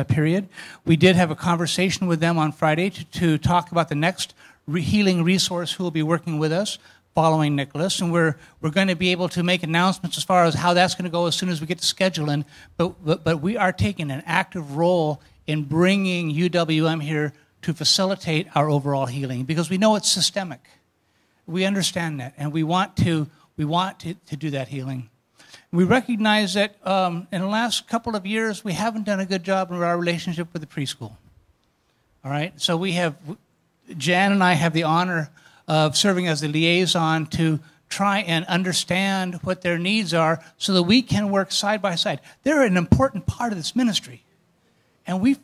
period. We did have a conversation with them on Friday to talk about the next healing resource who will be working with us following Nicholas, and we're going to be able to make announcements as far as how that's going to go as soon as we get the schedule in, but we are taking an active role in bringing UWM here to facilitate our overall healing, because we know it's systemic. We understand that, and we want to do that healing. We recognize that in the last couple of years, we haven't done a good job in our relationship with the preschool. All right? So Jan and I have the honor of serving as the liaison to try and understand what their needs are so that we can work side by side. They're an important part of this ministry. And we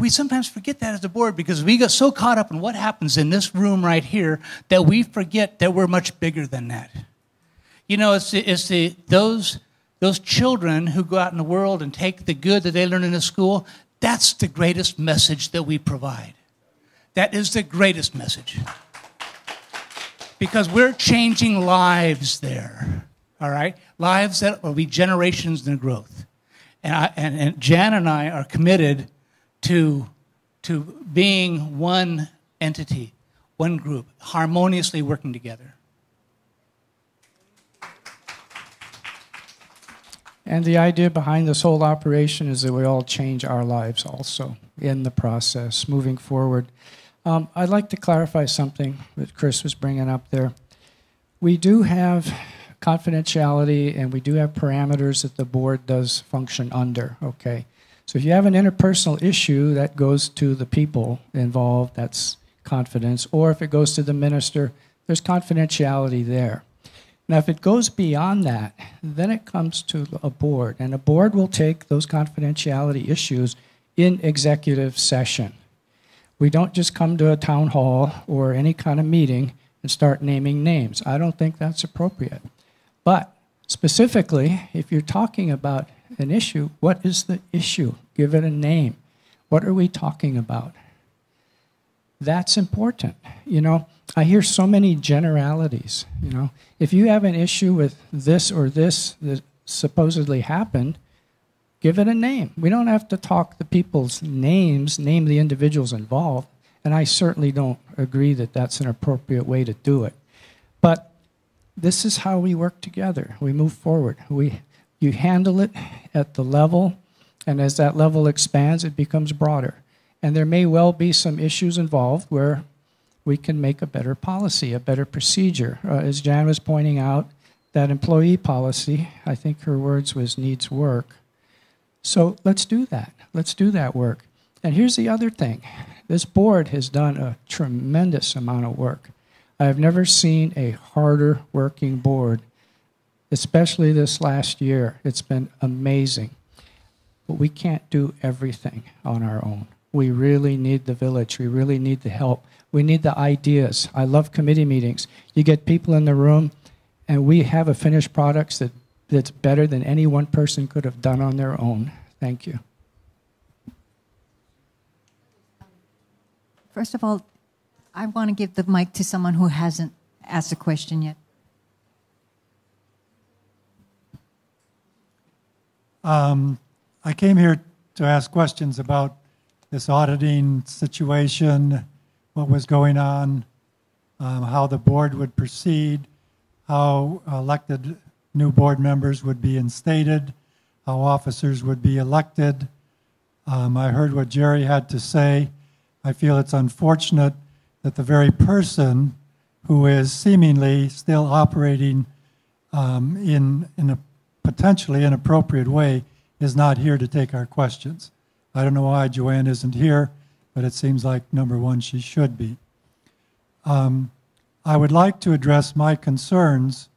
sometimes forget that as a board because we get so caught up in what happens in this room right here that we forget that we're much bigger than that. You know, it's those children who go out in the world and take the good that they learn in the school, that's the greatest message that we provide. That is the greatest message. Because we're changing lives there, all right? Lives that will be generations in growth. And Jan and I are committed to being one entity, one group, harmoniously working together. And the idea behind this whole operation is that we all change our lives also in the process, moving forward. I'd like to clarify something that Chris was bringing up there. We do have confidentiality and we do have parameters that the board does function under, okay? So if you have an interpersonal issue, that goes to the people involved, that's confidence. Or if it goes to the minister, there's confidentiality there. Now, if it goes beyond that, then it comes to a board, and a board will take those confidentiality issues in executive session. We don't just come to a town hall or any kind of meeting and start naming names. I don't think that's appropriate. But specifically, if you're talking about an issue, what is the issue? Give it a name. What are we talking about? That's important. You know, I hear so many generalities. You know, if you have an issue with this or this that supposedly happened, give it a name. We don't have to talk the people's names, name the individuals involved, and I certainly don't agree that that's an appropriate way to do it. But this is how we work together. We move forward. You handle it at the level, and as that level expands, it becomes broader. And there may well be some issues involved where we can make a better policy, a better procedure. As Jan was pointing out, that employee policy, I think her words was needs work. So let's do that. Let's do that work. And here's the other thing. This board has done a tremendous amount of work. I have never seen a harder working board, especially this last year. It's been amazing. But we can't do everything on our own. We really need the village. We really need the help. We need the ideas. I love committee meetings. You get people in the room, and we have a finished product that's better than any one person could have done on their own. Thank you. First of all, I want to give the mic to someone who hasn't asked a question yet. I came here to ask questions about this auditing situation, what was going on, how the board would proceed, how elected new board members would be instated, how officers would be elected. I heard what Jerry had to say. I feel it's unfortunate that the very person who is seemingly still operating in a potentially inappropriate way is not here to take our questions. I don't know why Joanne isn't here, but it seems like, number one, she should be. I would like to address my concerns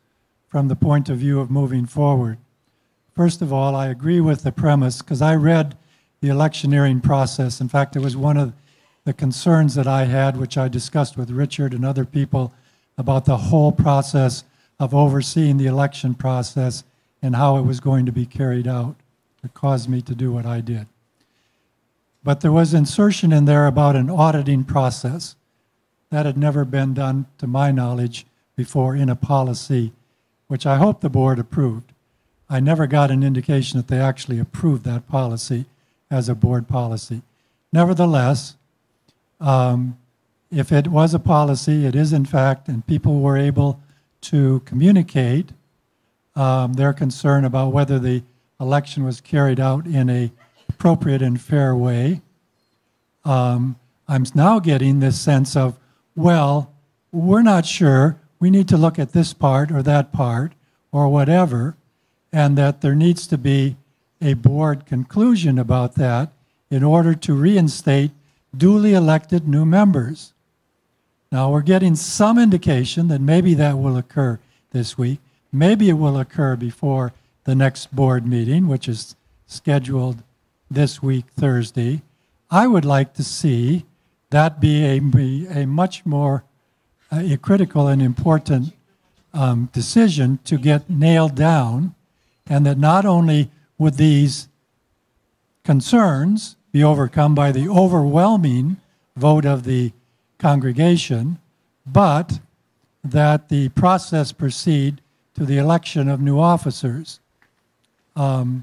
from the point of view of moving forward. First of all, I agree with the premise, because I read the electioneering process. In fact, it was one of the concerns that I had, which I discussed with Richard and other people, about the whole process of overseeing the election process and how it was going to be carried out. that caused me to do what I did. But there was insertion in there about an auditing process. That had never been done, to my knowledge, before in a policy, which I hope the board approved. I never got an indication that they actually approved that policy as a board policy. Nevertheless, if it was a policy, it is in fact, and people were able to communicate their concern about whether the election was carried out in an appropriate and fair way. I'm now getting this sense of, well, we're not sure, we need to look at this part or that part or whatever, and that there needs to be a board conclusion about that in order to reinstate duly elected new members. Now, we're getting some indication that maybe that will occur this week. Maybe it will occur before the next board meeting, which is scheduled this week, Thursday. I would like to see that be a much more a critical and important decision to get nailed down, and that not only would these concerns be overcome by the overwhelming vote of the congregation, but that the process proceed to the election of new officers. I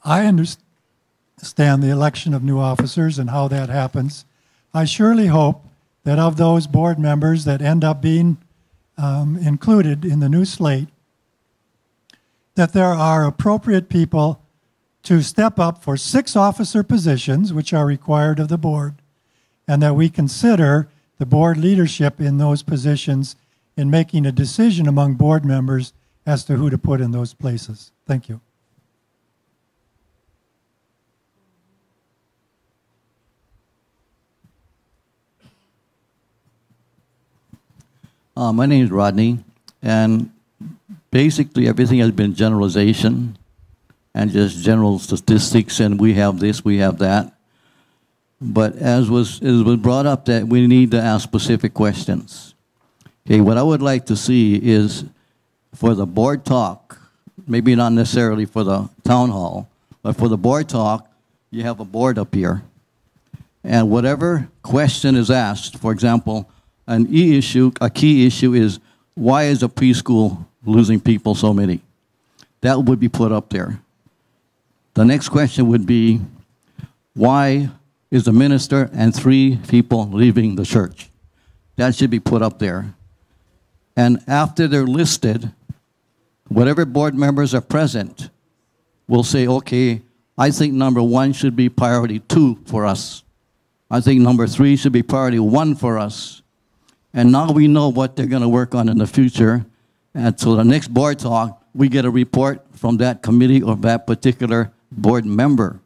understand the election of new officers and how that happens. I surely hope that of those board members that end up being included in the new slate, that there are appropriate people to step up for 6 officer positions, which are required of the board, and that we consider the board leadership in those positions in making a decision among board members as to who to put in those places. Thank you. My name is Rodney, and basically everything has been generalization and just general statistics, and we have this, we have that. But it was brought up that we need to ask specific questions. Okay, what I would like to see is for the board talk, maybe not necessarily for the town hall, but for the board talk, you have a board up here. And whatever question is asked, for example, a key issue is, why is a preschool losing people so many? That would be put up there. The next question would be, why is the minister and 3 people leaving the church? That should be put up there. And after they're listed, whatever board members are present will say, okay, I think number 1 should be priority 2 for us. I think number 3 should be priority 1 for us. And now we know what they're going to work on in the future. And so the next board talk, we get a report from that committee or that particular board member.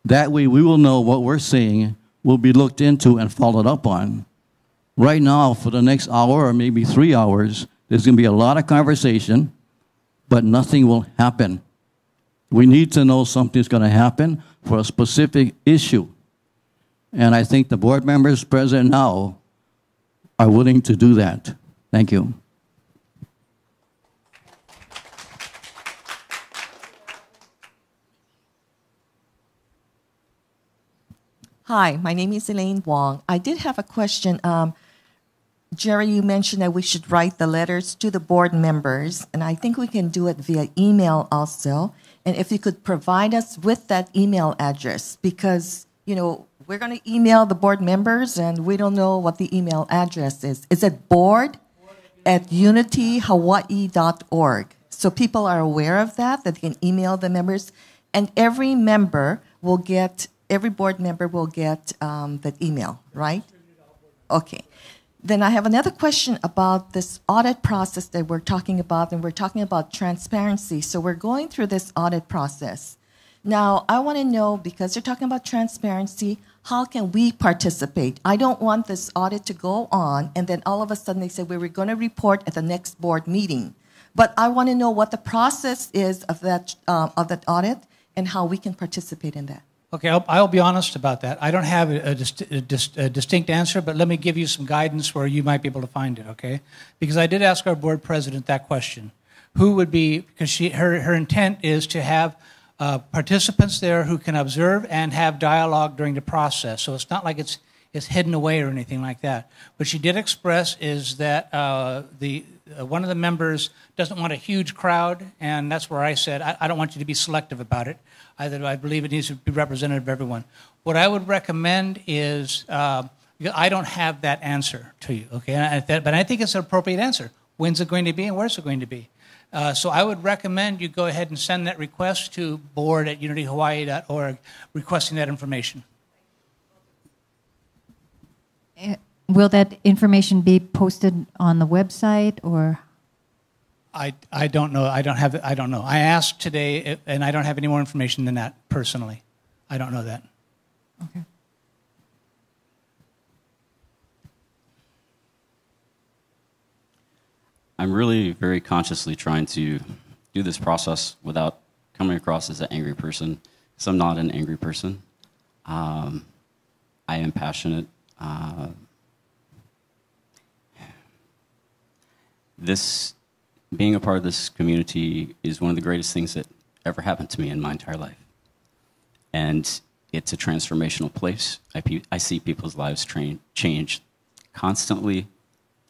That way we will know what we're saying will be looked into and followed up on. Right now, for the next hour or maybe 3 hours, there's going to be a lot of conversation, but nothing will happen. We need to know something's going to happen for a specific issue. And I think the board members present now are willing to do that. Thank you. Hi, my name is Elaine Wong. I did have a question. Jerry, you mentioned that we should write the letters to the board members, and I think we can do it via email also. And if you could provide us with that email address, because, you know, we're going to email the board members, and we don't know what the email address is. Is it board@unityhawaii.org? So people are aware of that they can email the members. And every board member will get that email, right? Okay. Then I have another question about this audit process that we're talking about, and we're talking about transparency. So we're going through this audit process. Now, I want to know, because you're talking about transparency, how can we participate? I don't want this audit to go on, and then all of a sudden they say we were going to report at the next board meeting. But I want to know what the process is of that audit and how we can participate in that. Okay, I'll be honest about that. I don't have a distinct answer, but let me give you some guidance where you might be able to find it, okay? Because I did ask our board president that question. Who would be, because her intent is to have participants there who can observe and have dialogue during the process. So it's not like it's hidden away or anything like that. What she did express is that one of the members doesn't want a huge crowd, and that's where I said, I don't want you to be selective about it. I believe it needs to be representative of everyone. What I would recommend is, I don't have that answer to you, okay? But I think it's an appropriate answer. When's it going to be and where's it going to be? So I would recommend you go ahead and send that request to board@unityhawaii.org requesting that information. Will that information be posted on the website or? I don't know. I don't know. I asked today, and I don't have any more information than that personally. I don't know that. Okay. I'm really very consciously trying to do this process without coming across as an angry person, because I'm not an angry person. I am passionate. Being a part of this community is one of the greatest things that ever happened to me in my entire life. And it's a transformational place. I see people's lives change constantly.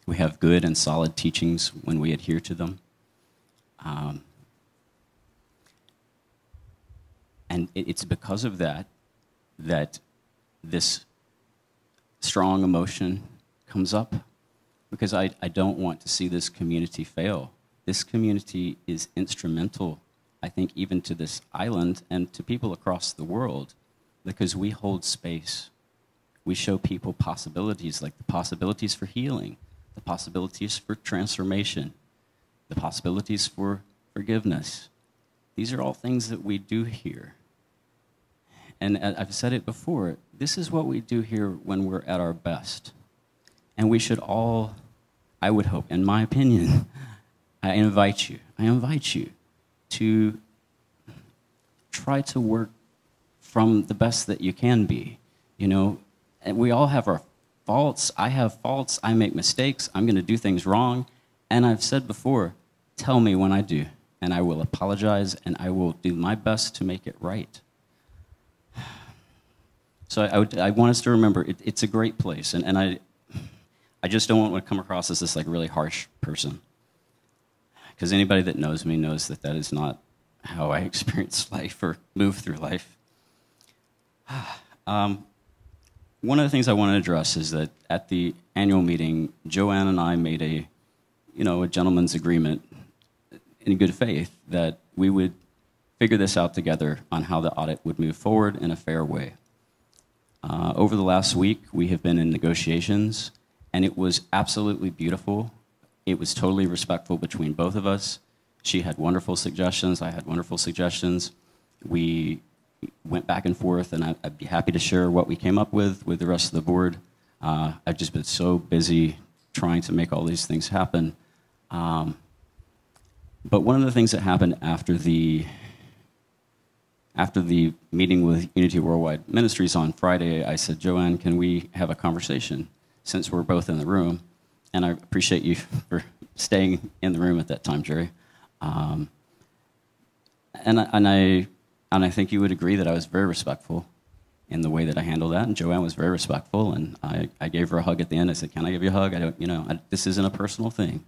We have good and solid teachings when we adhere to them. And it's because of that this strong emotion comes up, because I don't want to see this community fail. This community is instrumental, I think, even to this island and to people across the world, because we hold space. We show people possibilities, like the possibilities for healing, the possibilities for transformation, the possibilities for forgiveness. These are all things that we do here. And I've said it before, this is what we do here when we're at our best. And we should all, I would hope, in my opinion, I invite you to try to work from the best that you can be. You know, and we all have our faults. I have faults. I make mistakes. I'm going to do things wrong. And I've said before, tell me when I do, and I will apologize, and I will do my best to make it right. So I want us to remember, it's a great place, and I just don't want to come across as this like really harsh person. Because anybody that knows me knows that that is not how I experience life or move through life. One of the things I want to address is that at the annual meeting, Joanne and I made a gentleman's agreement in good faith that we would figure this out together on how the audit would move forward in a fair way. Over the last week, we have been in negotiations, and it was absolutely beautiful. It was totally respectful between both of us. She had wonderful suggestions. I had wonderful suggestions. We went back and forth, and I'd be happy to share what we came up with the rest of the board. I've just been so busy trying to make all these things happen. But one of the things that happened after the meeting with Unity Worldwide Ministries on Friday, I said, Joanne, can we have a conversation since we're both in the room? And I appreciate you for staying in the room at that time, Jerry. And I think you would agree that I was very respectful in the way that I handled that, and Joanne was very respectful, and I gave her a hug at the end. I said, can I give you a hug? This isn't a personal thing.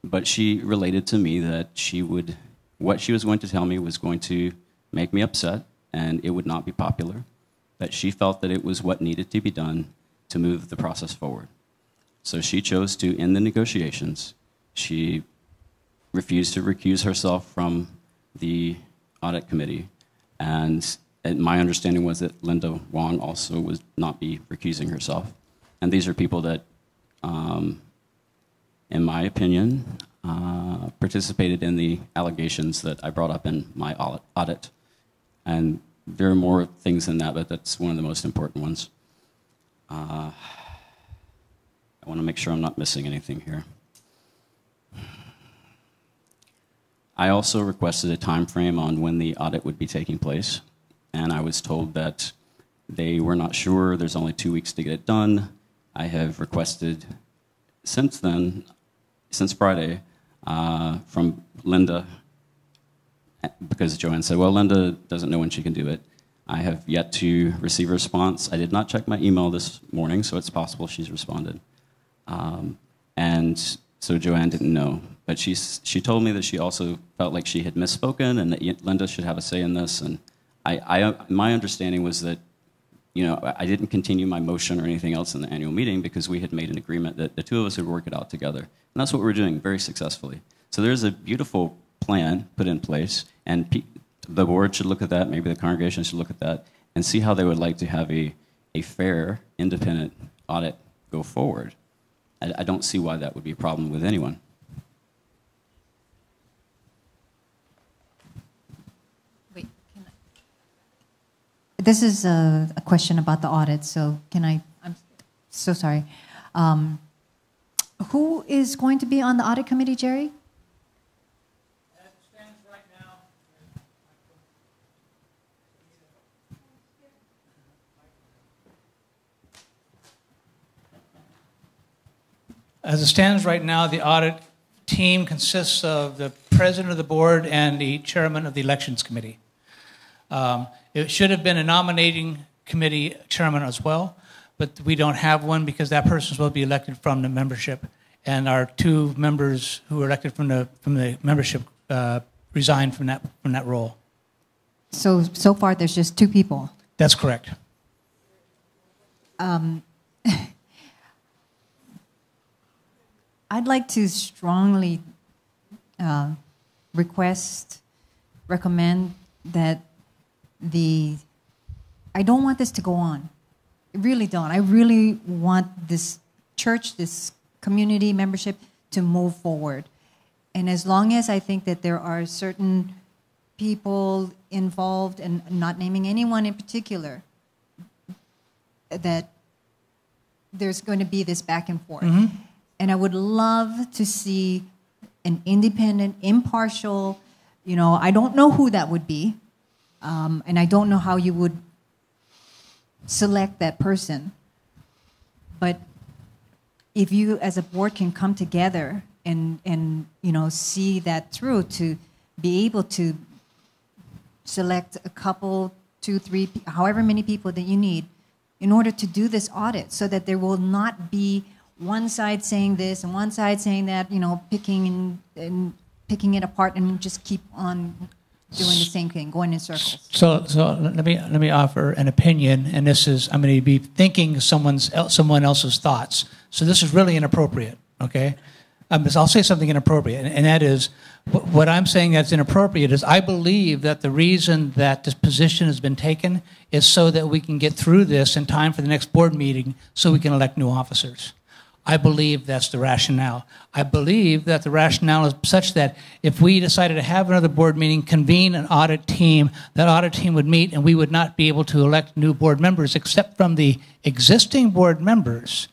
But she related to me that what she was going to tell me was going to make me upset, and it would not be popular, that she felt that it was what needed to be done to move the process forward. So she chose to end the negotiations. She refused to recuse herself from the audit committee, and my understanding was that Linda Wong also would not be recusing herself. And these are people that, in my opinion, participated in the allegations that I brought up in my audit. And there are more things than that, but that's one of the most important ones. I want to make sure I'm not missing anything here. I also requested a time frame on when the audit would be taking place, and I was told that they were not sure. There's only 2 weeks to get it done. I have requested since Friday, from Linda because Joanne said, well, Linda doesn't know when she can do it. I have yet to receive a response. I did not check my email this morning, so it's possible she's responded. And so Joanne didn't know. But she told me that she also felt like she had misspoken and that Linda should have a say in this. And my understanding was that, you know, I didn't continue my motion or anything else in the annual meeting because we had made an agreement that the two of us would work it out together. And that's what we're doing very successfully. So there's a beautiful plan put in place, and the board should look at that, maybe the congregation should look at that, and see how they would like to have a fair, independent audit go forward. I don't see why that would be a problem with anyone. Wait, this is a question about the audit, so I'm so sorry. Who is going to be on the audit committee, Jerry? As it stands right now, the audit team consists of the president of the board and the chairman of the elections committee. It should have been a nominating committee chairman as well, but we don't have one because that person will be elected from the membership, and our two members who were elected from the membership resigned from that role. So far, there's just two people. That's correct. I'd like to strongly recommend that I don't want this to go on. I really don't. I really want this church, this community membership to move forward. And as long as I think that there are certain people involved, and not naming anyone in particular, that there's going to be this back and forth. Mm-hmm. And I would love to see an independent, impartial, I don't know who that would be, and I don't know how you would select that person. But if you as a board can come together and see that through, to be able to select a couple, 2, 3, however many people that you need in order to do this audit, so that there will not be one side saying this and one side saying that, picking it apart and just keep on doing the same thing, going in circles. So let me offer an opinion, and this is, I'm going to be thinking someone else's thoughts. So this is really inappropriate, okay? I'll say something inappropriate, and that is, what I'm saying that's inappropriate is I believe that the reason that this position has been taken is so that we can get through this in time for the next board meeting so we can elect new officers. I believe that's the rationale. I believe that the rationale is such that if we decided to have another board meeting, convene an audit team, that audit team would meet and we would not be able to elect new board members except from the existing board members,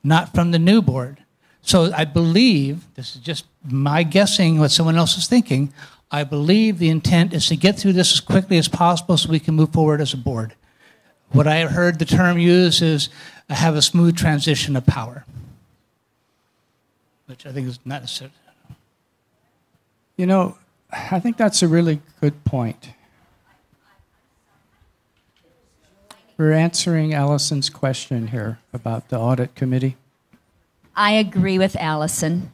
not from the new board. So I believe, this is just my guessing what someone else is thinking, I believe the intent is to get through this as quickly as possible so we can move forward as a board. What I heard the term used is have a smooth transition of power, which I think is not necessary. I think that's a really good point. We're answering Allison's question here about the audit committee. I agree with Allison.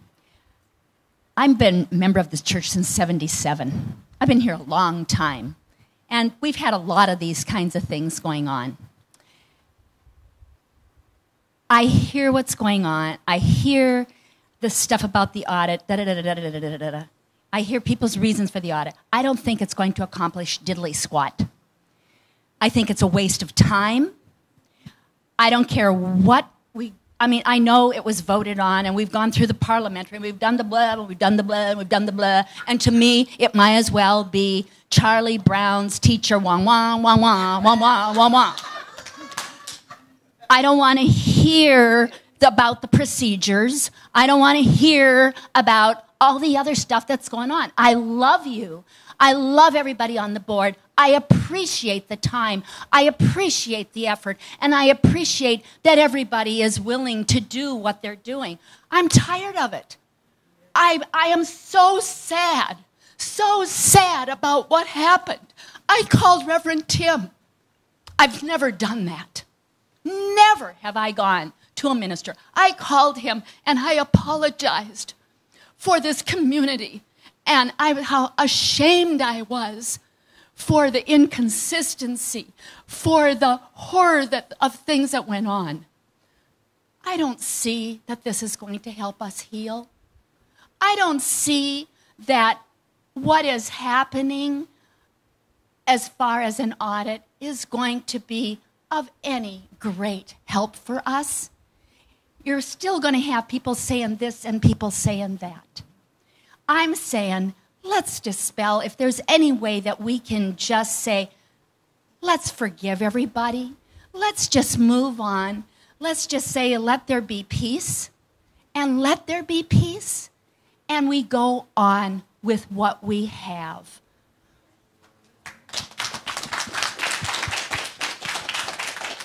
I've been a member of this church since '77. I've been here a long time. And we've had a lot of these kinds of things going on. I hear what's going on. I hear the stuff about the audit. I hear people's reasons for the audit. I don't think it's going to accomplish diddly squat. I think it's a waste of time. I don't care what I know it was voted on, and we've gone through the parliamentary, and we've done the blah, and we've done the blah, and we've done the blah. And to me, it might as well be Charlie Brown's teacher, wah, wah, wah, wah, wah, wah, wah, wah. I don't want to hear about the procedures. I don't want to hear about all the other stuff that's going on. I love you. I love everybody on the board. I appreciate the time. I appreciate the effort. And I appreciate that everybody is willing to do what they're doing. I'm tired of it. I am so sad so sad about what happened. I called Reverend Tim. I've never done that. Never have I gone to a minister. I called him and I apologized for this community and how ashamed I was for the inconsistency, for the horror of things that went on. I don't see that this is going to help us heal. I don't see that what is happening as far as an audit is going to be of any great help for us. You're still going to have people saying this and people saying that. I'm saying, let's dispel, if there's any way that we can just say, let's forgive everybody. Let's just move on. Let's just say, let there be peace, and let there be peace, and we go on with what we have.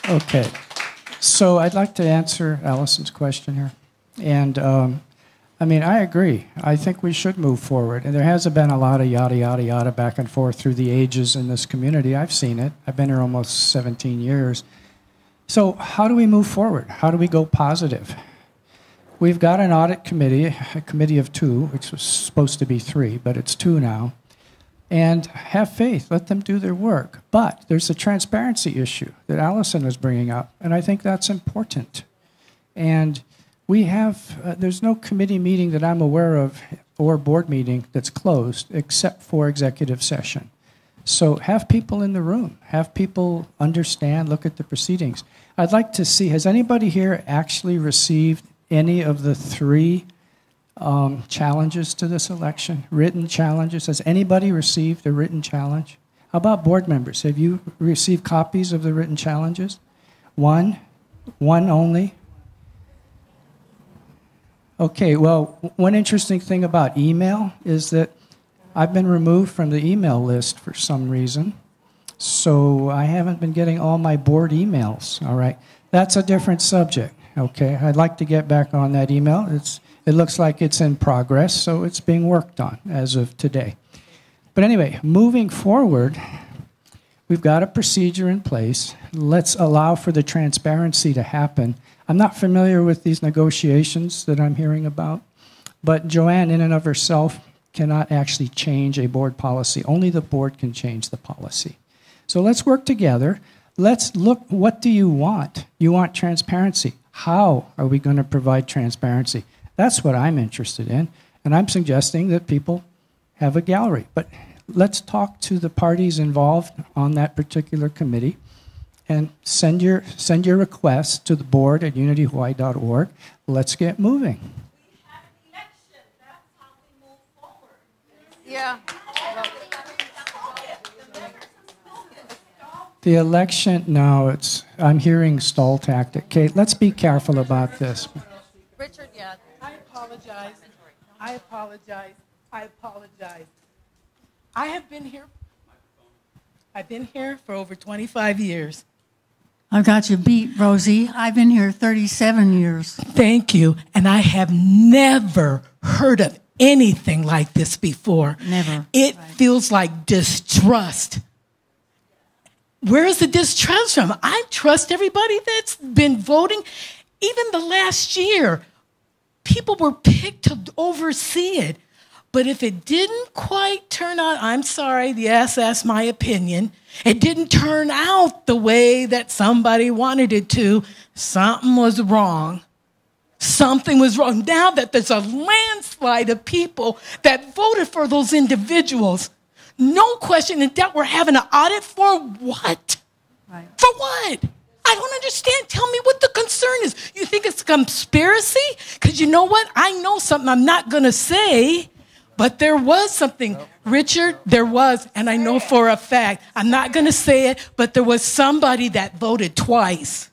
Okay. So I'd like to answer Allison's question here. And, I agree. I think we should move forward. And there hasn't been a lot of yada, yada, yada back and forth through the ages in this community. I've seen it. I've been here almost 17 years. So how do we move forward? How do we go positive? We've got an audit committee, a committee of 2, which was supposed to be 3, but it's 2 now. And have faith. Let them do their work. But there's a transparency issue that Allison was bringing up, and I think that's important. And we have, there's no committee meeting that I'm aware of or board meeting that's closed except for executive session. So have people in the room. Have people understand, look at the proceedings. I'd like to see, has anybody here actually received any of the 3 challenges to this election, written challenges? Has anybody received a written challenge? How about board members? Have you received copies of the written challenges? 1? 1 only? Okay, well, one interesting thing about email is that I've been removed from the email list for some reason, so I haven't been getting all my board emails, all right? That's a different subject, okay? I'd like to get back on that email. It looks like it's in progress, so it's being worked on as of today. But anyway, moving forward, we've got a procedure in place. Let's allow for the transparency to happen. I'm not familiar with these negotiations that I'm hearing about, but Joanne, in and of herself, cannot actually change a board policy. Only the board can change the policy. So let's work together. Let's look, what do you want? You want transparency. How are we going to provide transparency? That's what I'm interested in, and I'm suggesting that people have a gallery. But let's talk to the parties involved on that particular committee and send your request to the board at unityhawaii.org. Let's get moving. Yeah. The election, no, I'm hearing stall tactic. Kate, let's be careful about this. Richard, yeah. I apologize. I apologize. I apologize. I've been here for over 25 years. I've got you beat, Rosie. I've been here 37 years. Thank you. And I have never heard of anything like this before. Never. It feels like distrust. Where is the distrust from? I trust everybody that's been voting. Even the last year, people were picked to oversee it. But if it didn't quite turn out, I'm sorry, yes, that's my opinion. It didn't turn out the way that somebody wanted it to. Something was wrong. Something was wrong. Now that there's a landslide of people that voted for those individuals, no question in doubt, we're having an audit for what? Right. For what? I don't understand. Tell me what the concern is. You think it's a conspiracy? Because you know what? I know something I'm not going to say, but there was something. Richard, there was, and I know for a fact, I'm not going to say it, but there was somebody that voted twice.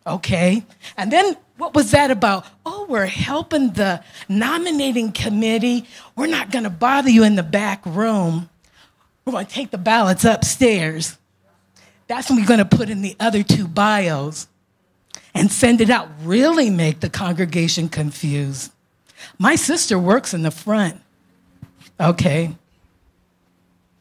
Okay? And then what was that about? Oh, we're helping the nominating committee. We're not going to bother you in the back room. We're going to take the ballots upstairs. That's when we're going to put in the other 2 bios and send it out. Really make the congregation confused. My sister works in the front. Okay.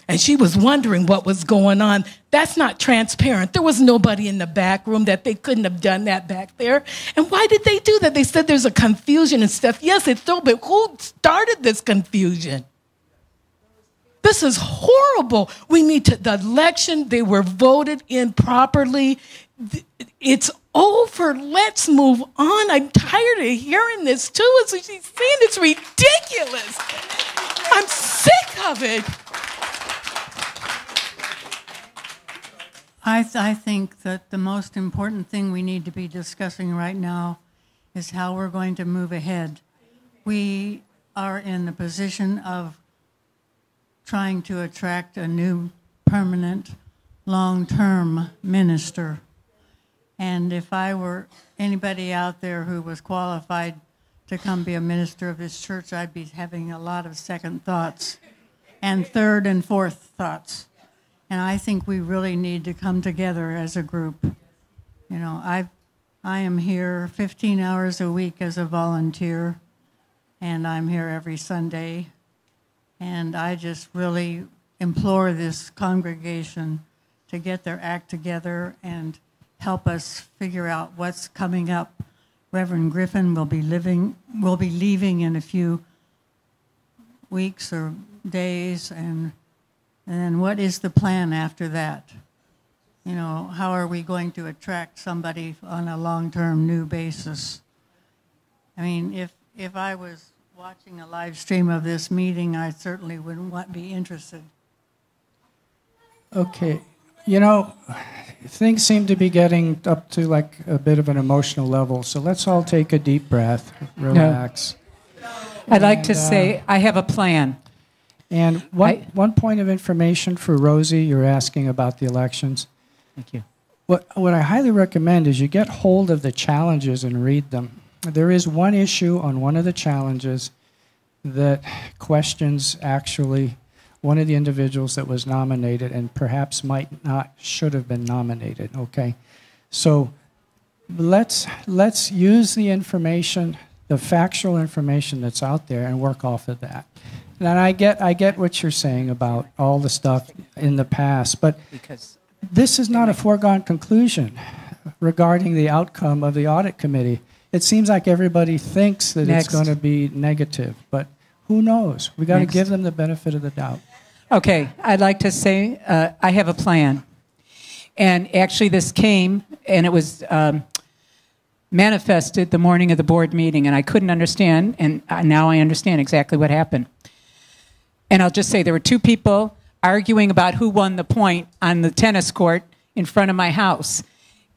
And she was wondering what was going on. That's not transparent. There was nobody in the back room that they couldn't have done that back there. And why did they do that? They said there's a confusion and stuff. Yes, it's so, but who started this confusion? This is horrible. We need to, the election, they were voted in properly. It's over. Let's move on. I'm tired of hearing this too. As she's saying, it's ridiculous. I'm sick of it. I think that the most important thing we need to be discussing right now is how we're going to move ahead. We are in the position of trying to attract a new permanent, long-term minister. And if I were anybody out there who was qualified to come be a minister of this church, I'd be having a lot of second thoughts and third and fourth thoughts. And I think we really need to come together as a group. You know, I am here 15 hours a week as a volunteer, and I'm here every Sunday. And I just really implore this congregation to get their act together and help us figure out what's coming up. Reverend Griffin will be leaving in a few weeks or days, and then what is the plan after that? You know, how are we going to attract somebody on a long-term new basis? I mean, if I was watching a live stream of this meeting, I certainly wouldn't be interested. Okay. You know, things seem to be getting up to like a bit of an emotional level, so let's all take a deep breath, relax. No. I'd like to say I have a plan. And one point of information for Rosie, you're asking about the elections. Thank you. What I highly recommend is you get hold of the challenges and read them. There is one issue on one of the challenges that questions actually one of the individuals that was nominated and perhaps should have been nominated, okay? So let's use the information, the factual information that's out there, and work off of that. And I get what you're saying about all the stuff in the past, but this is not a foregone conclusion regarding the outcome of the audit committee. It seems like everybody thinks that it's going to be negative, but who knows? We got to give them the benefit of the doubt. Okay, I'd like to say I have a plan. And actually this came, and it was manifested the morning of the board meeting, and I couldn't understand, and now I understand exactly what happened. And I'll just say there were two people arguing about who won the point on the tennis court in front of my house.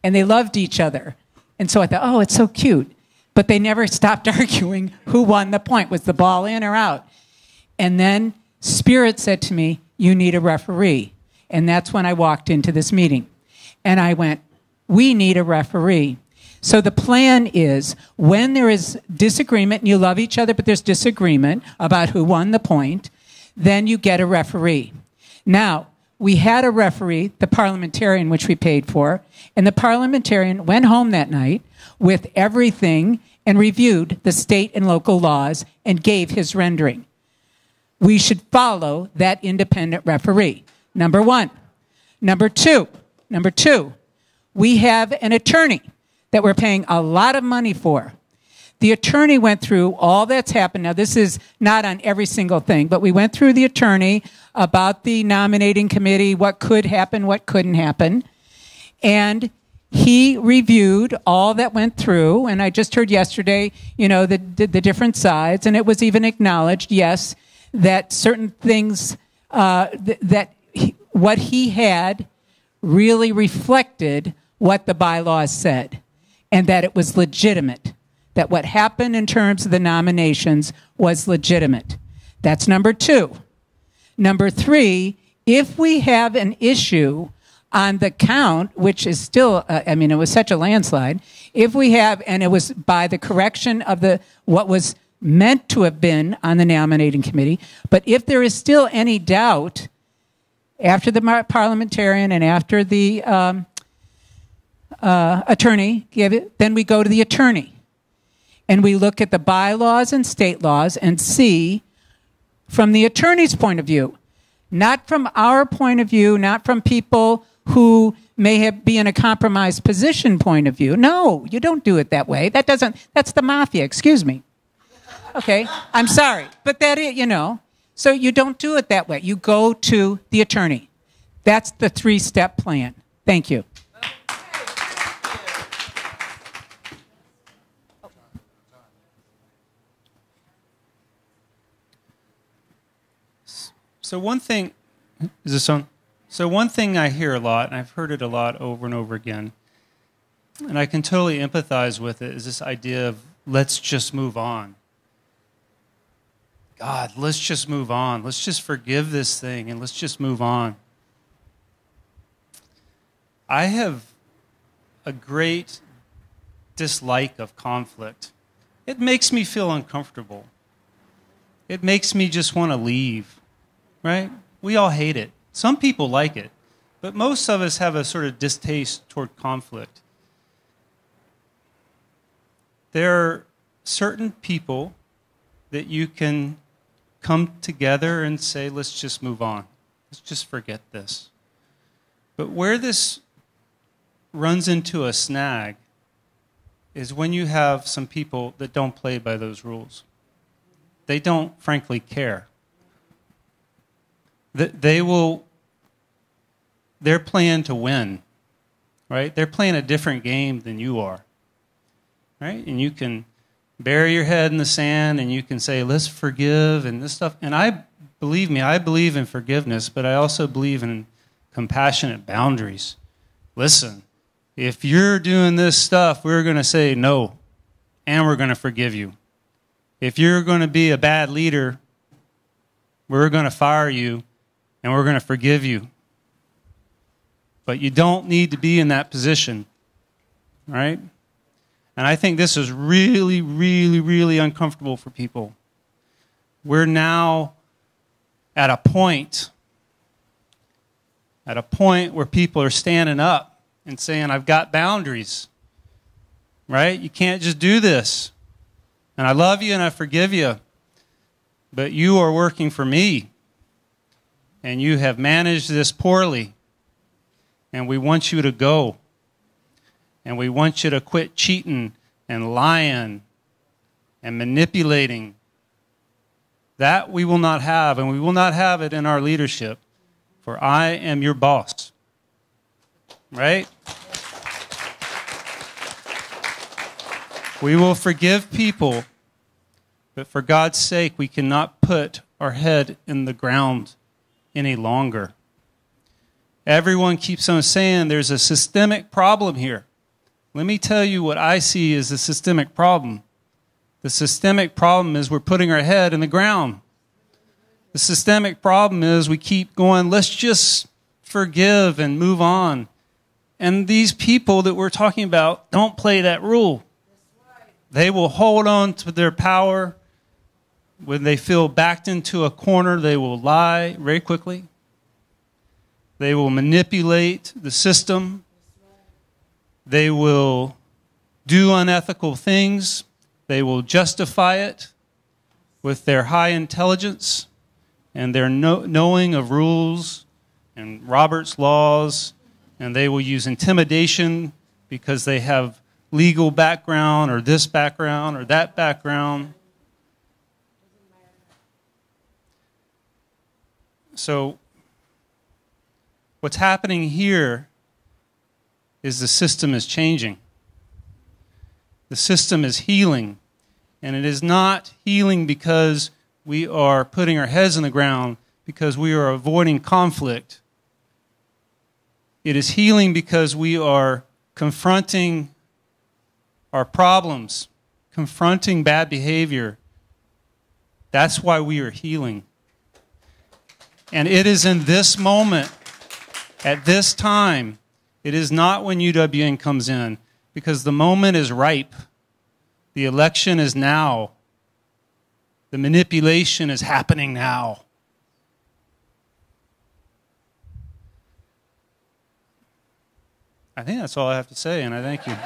And they loved each other. And so I thought, oh, it's so cute. But they never stopped arguing who won the point. Was the ball in or out? And then Spirit said to me, you need a referee. And that's when I walked into this meeting. And I went, we need a referee. So the plan is when there is disagreement, and you love each other, but there's disagreement about who won the point, then you get a referee. Now, we had a referee, the parliamentarian, which we paid for, and the parliamentarian went home that night with everything and reviewed the state and local laws and gave his rendering. We should follow that independent referee, number one. Number two, we have an attorney that we're paying a lot of money for. The attorney went through all that's happened. Now, this is not on every single thing, but we went through the attorney about the nominating committee, what could happen, what couldn't happen. And he reviewed all that went through. And I just heard yesterday, you know, the different sides. And it was even acknowledged, yes, that certain things, what he had really reflected what the bylaws said, and that it was legitimate. That what happened in terms of the nominations was legitimate. That's number two. Number three, if we have an issue on the count, which is still, it was such a landslide, if we have, and it was by the correction of what was meant to have been on the nominating committee, but if there is still any doubt after the parliamentarian and after the attorney gave it, then we go to the attorney. And we look at the bylaws and state laws and see, from the attorney's point of view, Not from our point of view, not from people who may be in a compromised position point of view. No, you don't do it that way. That's the mafia, excuse me. Okay, I'm sorry. But that is, so you don't do it that way. You go to the attorney. That's the 3-step plan. Thank you. So one thing, is this on? So one thing I hear a lot, and I've heard it a lot over and over again, and I can totally empathize with it, is this idea of let's just move on. God, let's just move on. Let's just forgive this thing and let's just move on. I have a great dislike of conflict. It makes me feel uncomfortable. It makes me just want to leave, right? We all hate it. Some people like it, but most of us have a sort of distaste toward conflict. There are certain people that you can come together and say, let's just move on. Let's just forget this. But where this runs into a snag is when you have some people that don't play by those rules. They don't, frankly, care. They're playing to win, right? They're playing a different game than you are, right? And you can bury your head in the sand and you can say, let's forgive and this stuff. And believe me, I believe in forgiveness, but I also believe in compassionate boundaries. Listen, if you're doing this stuff, we're going to say no, and we're going to forgive you. If you're going to be a bad leader, we're going to fire you, and we're going to forgive you. But you don't need to be in that position, right? And I think this is really, really, really uncomfortable for people. We're now at a point where people are standing up and saying, I've got boundaries, right? You can't just do this. And I love you and I forgive you, but you are working for me, and you have managed this poorly, and we want you to go, and we want you to quit cheating and lying and manipulating. That we will not have, and we will not have it in our leadership, for I am your boss, right? We will forgive people, but for God's sake, we cannot put our head in the ground any longer. Everyone keeps on saying there's a systemic problem here. Let me tell you what I see as a systemic problem. The systemic problem is we're putting our head in the ground. The systemic problem is we keep going, let's just forgive and move on. And these people that we're talking about don't play that rule. They will hold on to their power. When they feel backed into a corner, they will lie very quickly. They will manipulate the system. They will do unethical things. They will justify it with their high intelligence and their knowing of rules and Robert's laws. And they will use intimidation because they have legal background or this background or that background. So what's happening here is the system is changing. The system is healing. And it is not healing because we are putting our heads in the ground, because we are avoiding conflict. It is healing because we are confronting our problems, confronting bad behavior. That's why we are healing. And it is in this moment, at this time, it is not when UWN comes in, because the moment is ripe. The election is now. The manipulation is happening now. I think that's all I have to say, and I thank you.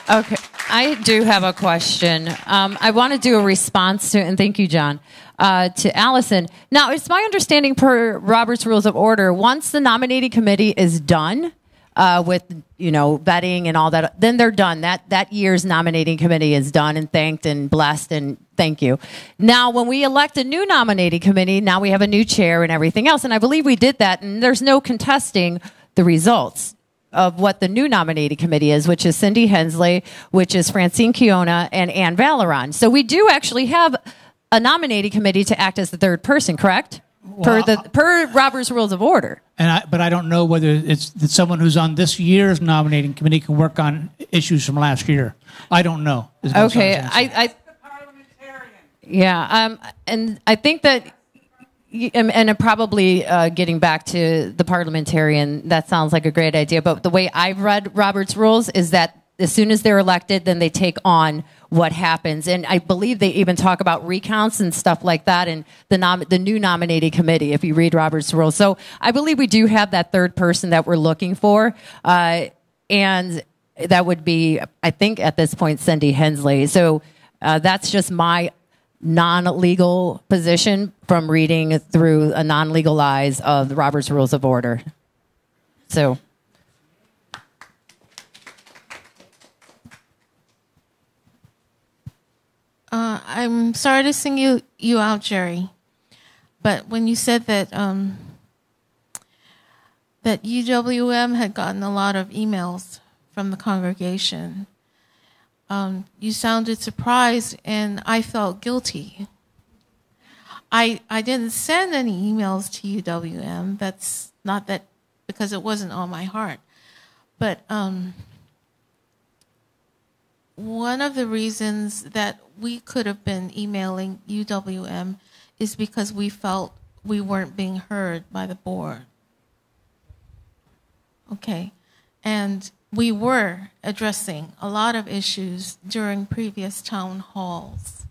Okay. I do have a question. I want to do a response to, and thank you, John, to Allison. Now, it's my understanding per Robert's Rules of Order, once the nominating committee is done with, vetting and all that, then they're done. That year's nominating committee is done and thanked and blessed, and thank you. Now, when we elect a new nominating committee, now we have a new chair and everything else, and I believe we did that, and there's no contesting the results of what the new nominating committee is, which is Cindy Hensley, which is Francine Kiona, and Ann Valeron. So we do actually have a nominating committee to act as the third person, correct? Well, per Robert's Rules of Order. But I don't know whether it's that someone who's on this year's nominating committee can work on issues from last year. I don't know. Okay, and I think that, and probably getting back to the parliamentarian, that sounds like a great idea. But the way I've read Robert's Rules is that as soon as they're elected, then they take on what happens. And I believe they even talk about recounts and stuff like that in the new nominating committee, if you read Robert's Rules. So I believe we do have that third person that we're looking for. And that would be, I think, at this point, Cindy Hensley. So that's just my non-legal position from reading through a non-legal eyes of the Robert's Rules of Order. So... I'm sorry to sing you out, Jerry, but when you said that that UWM had gotten a lot of emails from the congregation, you sounded surprised, and I felt guilty. I didn't send any emails to UWM. That's not that because it wasn't on my heart, but one of the reasons that we could have been emailing UWM is because we felt we weren't being heard by the board. Okay. And we were addressing a lot of issues during previous town halls.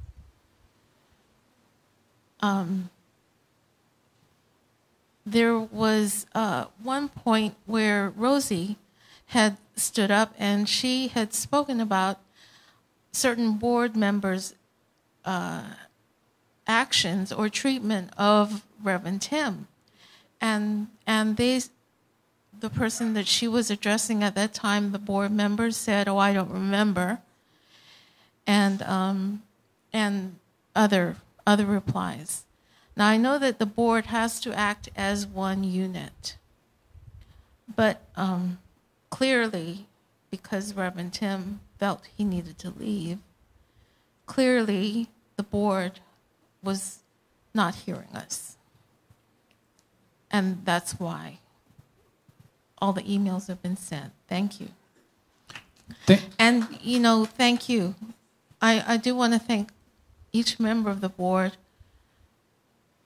There was one point where Rosie had stood up and she had spoken about certain board members' actions or treatment of Reverend Tim. And the person that she was addressing at that time, the board members said, "Oh, I don't remember," and other replies. Now I know that the board has to act as one unit, but clearly, because Reverend Tim felt he needed to leave, clearly the board was not hearing us. And that's why all the emails have been sent. Thank you. And, thank you. I do want to thank each member of the board,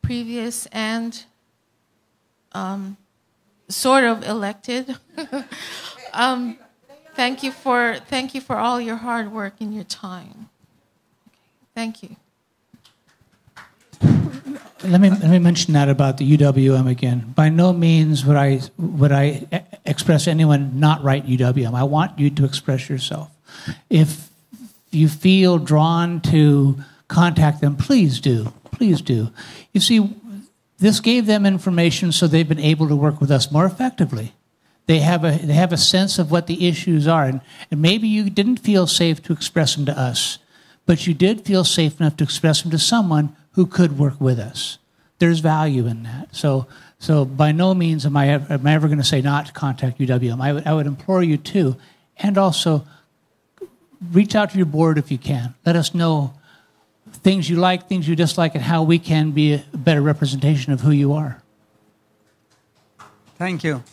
previous and sort of elected. Thank you for all your hard work and your time. Thank you. Let me mention that about the UWM again. By no means would I express anyone not write UWM. I want you to express yourself. If you feel drawn to contact them, please do. Please do. You see, this gave them information so they've been able to work with us more effectively. They have a sense of what the issues are, and maybe you didn't feel safe to express them to us, but you did feel safe enough to express them to someone who could work with us. There's value in that. So by no means am I ever going to say not to contact UWM. I would implore you to, and also reach out to your board if you can. Let us know things you like, things you dislike, and how we can be a better representation of who you are. Thank you.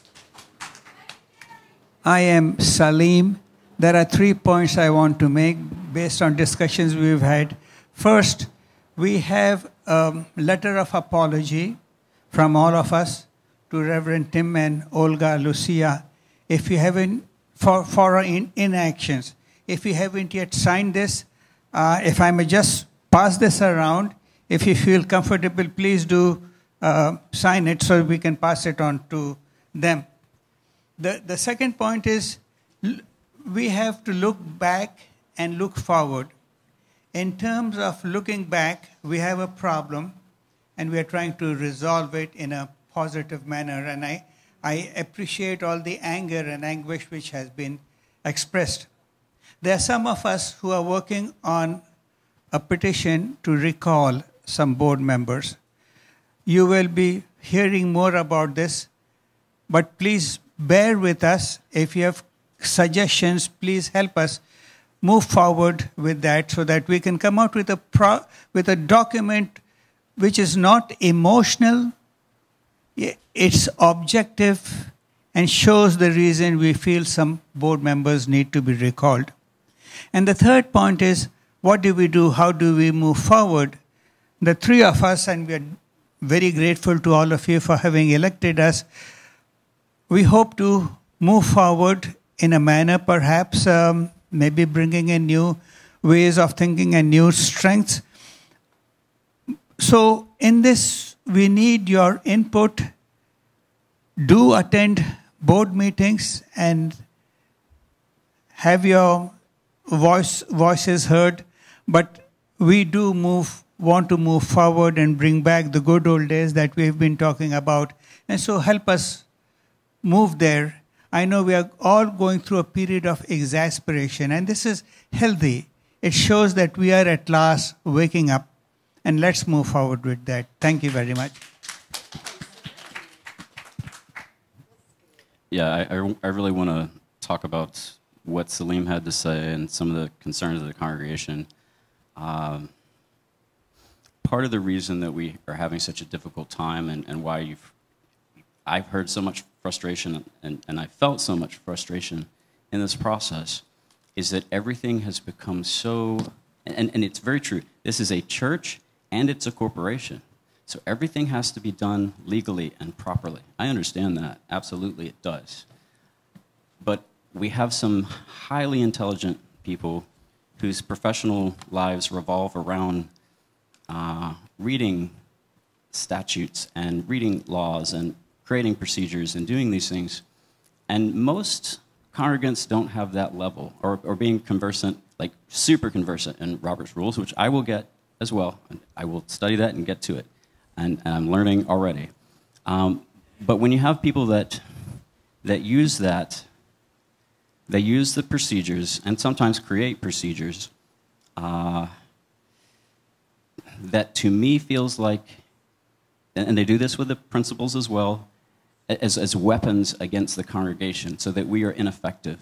I am Salim. There are 3 points I want to make based on discussions we've had. First, we have a letter of apology from all of us to Reverend Tim and Olga Lucia. If you haven't, for inactions, if you haven't yet signed this, if I may just pass this around, if you feel comfortable, please do sign it so we can pass it on to them. The second point is we have to look back and look forward. In terms of looking back, we have a problem, and we are trying to resolve it in a positive manner. And I appreciate all the anger and anguish which has been expressed. There are some of us who are working on a petition to recall some board members. You will be hearing more about this, but please bear with us. If you have suggestions, please help us move forward with that so that we can come out with a document which is not emotional, it's objective, and shows the reason we feel some board members need to be recalled. And the third point is, what do we do? How do we move forward? The three of us, and we are very grateful to all of you for having elected us, we hope to move forward in a manner perhaps maybe bringing in new ways of thinking and new strengths. So in this, we need your input. Do attend board meetings and have your voices heard. But we do want to move forward and bring back the good old days that we've been talking about. And so help us move there. I know we are all going through a period of exasperation, and this is healthy. It shows that we are at last waking up, and let's move forward with that. Thank you very much. Yeah, I really want to talk about what Salim had to say and some of the concerns of the congregation. Part of the reason that we are having such a difficult time and why I've heard so much frustration and I felt so much frustration in this process is that everything has become so, and it's very true, this is a church and it's a corporation. So everything has to be done legally and properly. I understand that, absolutely it does. But we have some highly intelligent people whose professional lives revolve around reading statutes and reading laws and creating procedures and doing these things. And most congregants don't have that level or being conversant, like super conversant in Robert's Rules, which I will get as well. I will study that and get to it. And I'm learning already. But when you have people that use that, they use the procedures and sometimes create procedures that to me feels like, and they do this with the principals as well, as weapons against the congregation so that we are ineffective.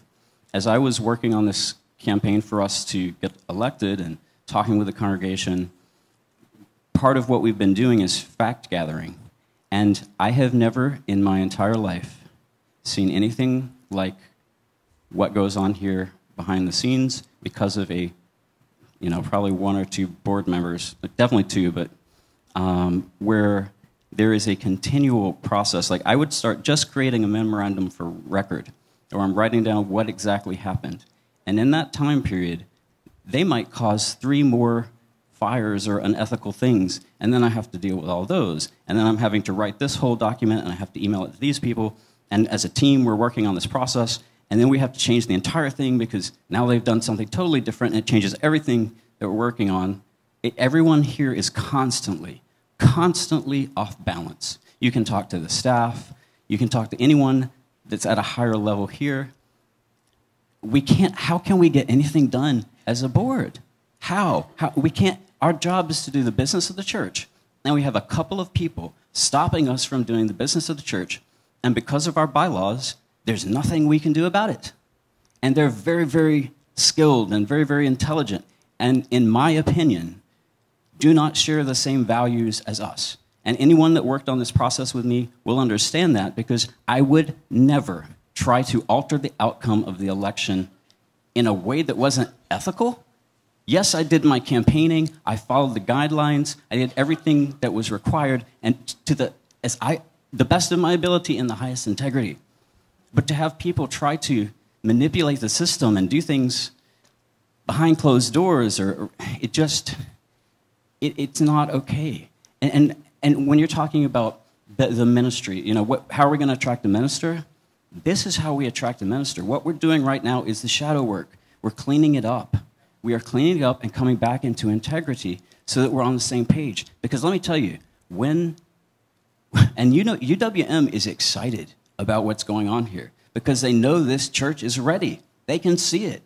As I was working on this campaign for us to get elected and talking with the congregation, part of what we've been doing is fact gathering. And I have never in my entire life seen anything like what goes on here behind the scenes because of probably one or two board members, definitely two, but where there is a continual process. Like I would start just creating a memorandum for record, or I'm writing down what exactly happened. And in that time period, they might cause 3 more fires or unethical things, and then I have to deal with all those. And then I'm having to write this whole document, and I have to email it to these people. And as a team, we're working on this process, and then we have to change the entire thing because now they've done something totally different, and it changes everything that we're working on. Everyone here is constantly off balance. You can talk to the staff. You can talk to anyone that's at a higher level here. How can we get anything done as a board? How? We can't. Our job is to do the business of the church. And we have a couple of people stopping us from doing the business of the church. And because of our bylaws, there's nothing we can do about it. And they're very, very skilled and very, very intelligent. And in my opinion, do not share the same values as us. And anyone that worked on this process with me will understand that, because I would never try to alter the outcome of the election in a way that wasn't ethical. Yes, I did my campaigning. I followed the guidelines. I did everything that was required, and to the best of my ability in the highest integrity. But to have people try to manipulate the system and do things behind closed doors, it's not okay. And when you're talking about the ministry, how are we going to attract a minister? This is how we attract a minister. What we're doing right now is the shadow work. We're cleaning it up. We are cleaning up and coming back into integrity so that we're on the same page. Because let me tell you, and you know, UWM is excited about what's going on here because they know this church is ready. They can see it.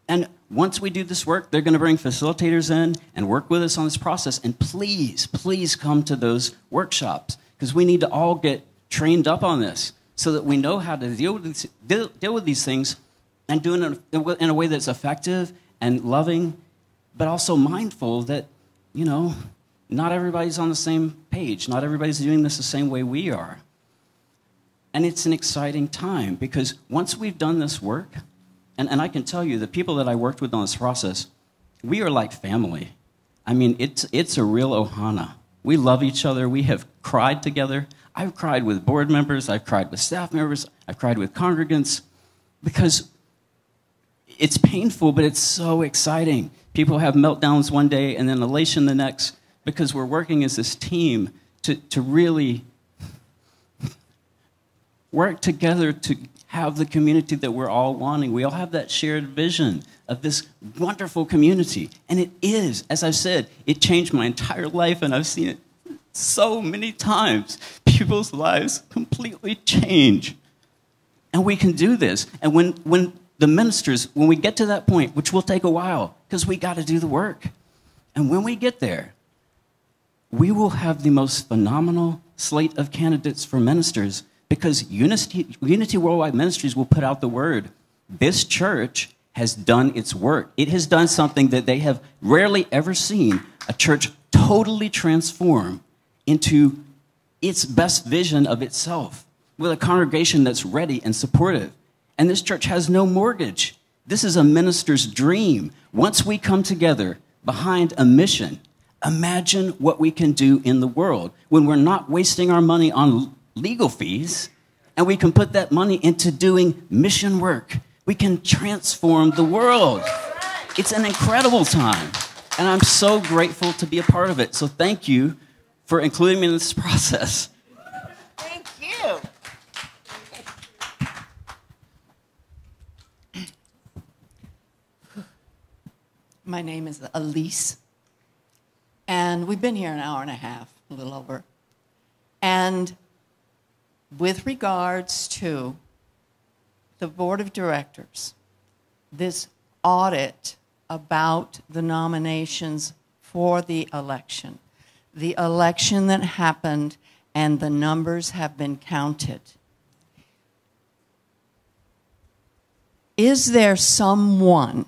And once we do this work, they're going to bring facilitators in and work with us on this process. And please, please come to those workshops because we need to all get trained up on this so that we know how to deal with these things and do it in a way that's effective and loving, but also mindful that, you know, not everybody's on the same page. Not everybody's doing this the same way we are. And it's an exciting time because once we've done this work, and I can tell you, the people that I worked with on this process, we are like family. I mean, it's a real ohana. We love each other. We have cried together. I've cried with board members. I've cried with staff members. I've cried with congregants because it's painful, but it's so exciting. People have meltdowns one day and then elation the next because we're working as this team to really work together to have the community that we're all wanting. We all have that shared vision of this wonderful community. And it is, as I've said, it changed my entire life, and I've seen it so many times. People's lives completely change. And we can do this. And when the ministers, when we get to that point, which will take a while, because we got to do the work. And when we get there, we will have the most phenomenal slate of candidates for ministers because Unity Worldwide Ministries will put out the word. This church has done its work. It has done something that they have rarely ever seen, a church totally transform into its best vision of itself with a congregation that's ready and supportive. And this church has no mortgage. This is a minister's dream. Once we come together behind a mission, imagine what we can do in the world when we're not wasting our money on legal fees, and we can put that money into doing mission work. We can transform the world. It's an incredible time, and I'm so grateful to be a part of it. So thank you for including me in this process. Thank you. My name is Elise, and we've been here an hour and a half, a little over. And with regards to the board of directors, this audit about the nominations for the election that happened and the numbers have been counted. Is there someone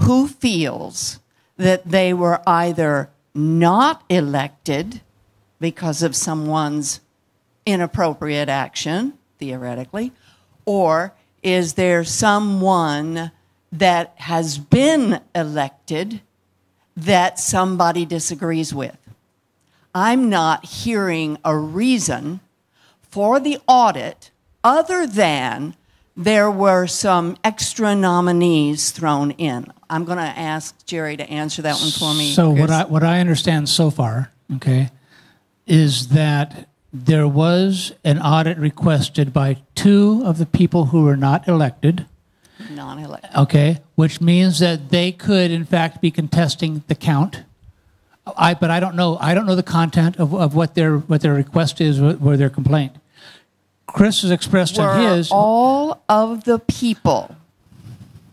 who feels that they were either not elected because of someone's inappropriate action, theoretically, or is there someone that has been elected that somebody disagrees with? I'm not hearing a reason for the audit other than there were some extra nominees thrown in. I'm going to ask Jerry to answer that one for me. So what I understand so far, okay, is that there was an audit requested by 2 of the people who were not elected. Non-elected. Okay, which means that they could, in fact, be contesting the count. But I don't know. I don't know the content of what their request is or their complaint. Chris has expressed in his. All of the people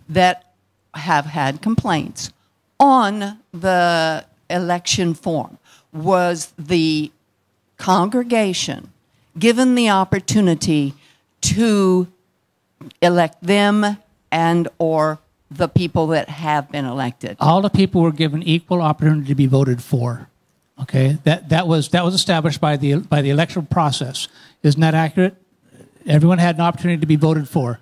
that have had complaints on the election form, was the congregation given the opportunity to elect them and or the people that have been elected? All the people were given equal opportunity to be voted for. Okay, that was established by the electoral process. Isn't that accurate? Everyone had an opportunity to be voted for.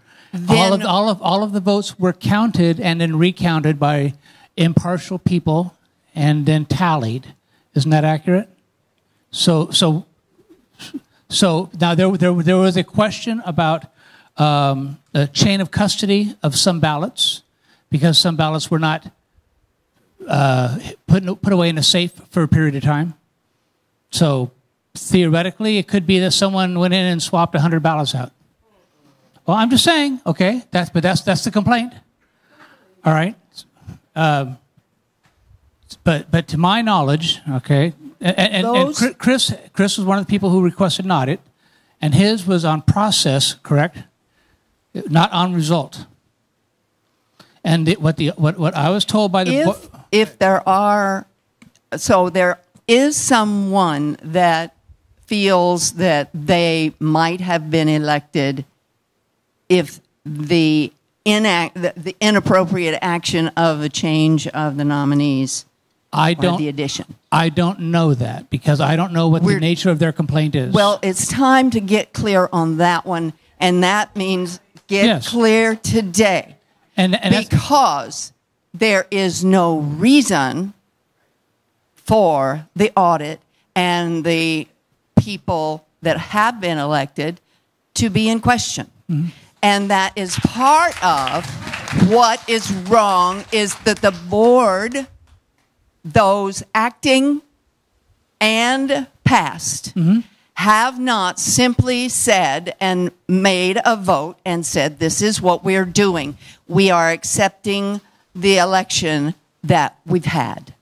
All of the votes were counted and then recounted by impartial people and then tallied. Isn't that accurate? So now there was a question about a chain of custody of some ballots, because some ballots were not put away in a safe for a period of time. So theoretically, it could be that someone went in and swapped 100 ballots out. Well, I'm just saying, okay, that's the complaint. All right. but to my knowledge, okay, and Chris was one of the people who requested an audit, and his was on process, correct? Not on result. And what I was told by the if there are, so there is someone that feels that they might have been elected if the inappropriate action of a change of the nominees or the addition. I don't know that because I don't know what the nature of their complaint is. Well, it's time to get clear on that one, and that means get clear today. And because there is no reason for the audit and the people that have been elected to be in question. Mm-hmm. And that is part of what is wrong is that the board, those acting and past, have not simply said and made a vote and said, this is what we're doing. We are accepting the election that we've had.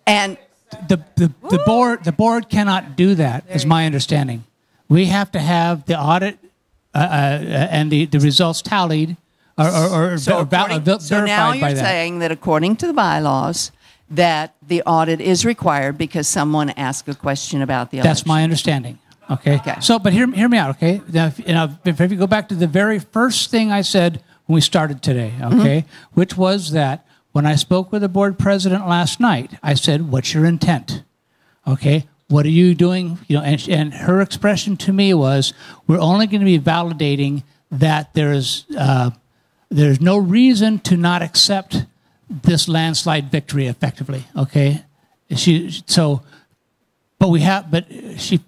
And the board cannot do that, is my understanding. We have to have the audit and the results tallied or verified by that. So now you're saying that according to the bylaws, that the audit is required because someone asked a question about the election. That's my understanding. Okay. So, but hear me out. Okay. Now, if you go back to the very first thing I said when we started today, okay, which was that when I spoke with the board president last night, I said, "What's your intent?" Okay. What are you doing? You know, and her expression to me was, "We're only going to be validating that there's no reason to not accept this landslide victory effectively." Okay, but she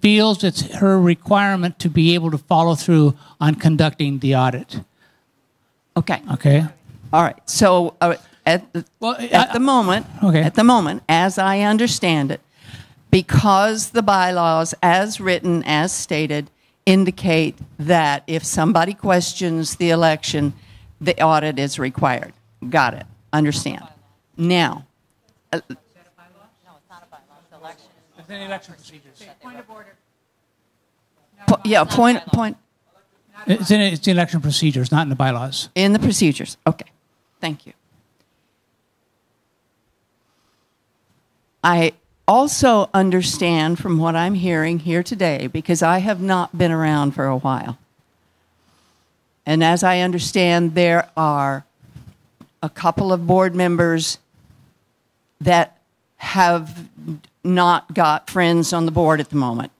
feels it's her requirement to be able to follow through on conducting the audit. Okay. Okay. All right. So at the moment, as I understand it, because the bylaws, as written, as stated, indicate that if somebody questions the election, the audit is required. Got it. Understand. Now, No, it's not a bylaw. It's election. It's in election procedures. Point of order. Point. It's in election procedures, not in the bylaws. In the procedures. Okay. Thank you. I also understand from what I'm hearing here today, because I have not been around for a while. And as I understand, there are a couple of board members that have not got friends on the board at the moment.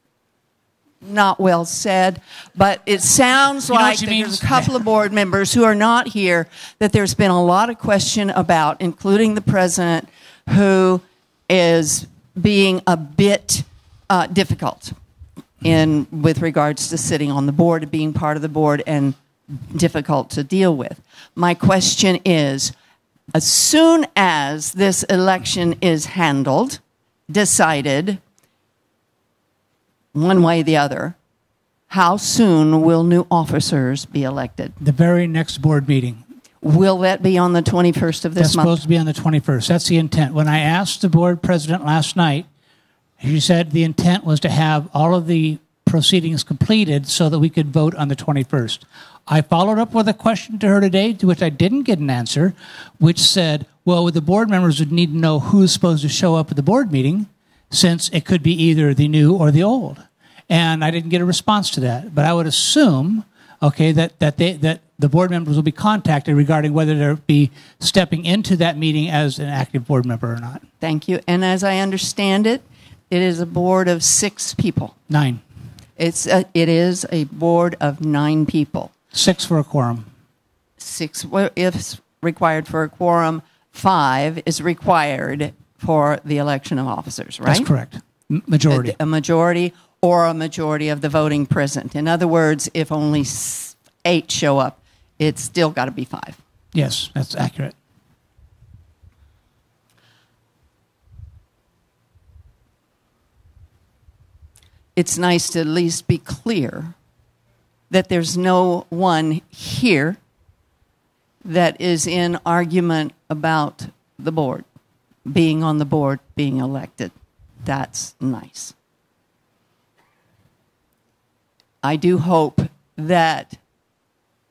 Not well said, but it sounds like there's a couple of board members who are not here that there's been a lot of question about, including the president, who is being a bit difficult with regards to sitting on the board, being part of the board, and difficult to deal with. My question is, as soon as this election is handled, decided, one way or the other, how soon will new officers be elected? The very next board meeting. Will that be on the 21st of this month? That's supposed to be on the 21st. That's the intent. When I asked the board president last night, he said the intent was to have all of the proceedings completed so that we could vote on the 21st. I followed up with a question to her today, to which I didn't get an answer, which said, well, the board members would need to know who's supposed to show up at the board meeting, since it could be either the new or the old. And I didn't get a response to that. But I would assume, okay, that the board members will be contacted regarding whether they'll be stepping into that meeting as an active board member or not. Thank you. And as I understand it, it is a board of 6 people. 9. It is a board of 9 people. 6 for a quorum. 6 if required for a quorum. 5 is required for the election of officers, right? That's correct. Majority. A majority or a majority of the voting present. In other words, if only 8 show up, it's still got to be 5. Yes, that's accurate. It's nice to at least be clear that there's no one here that is in argument about the board, being on the board, being elected. That's nice. I do hope that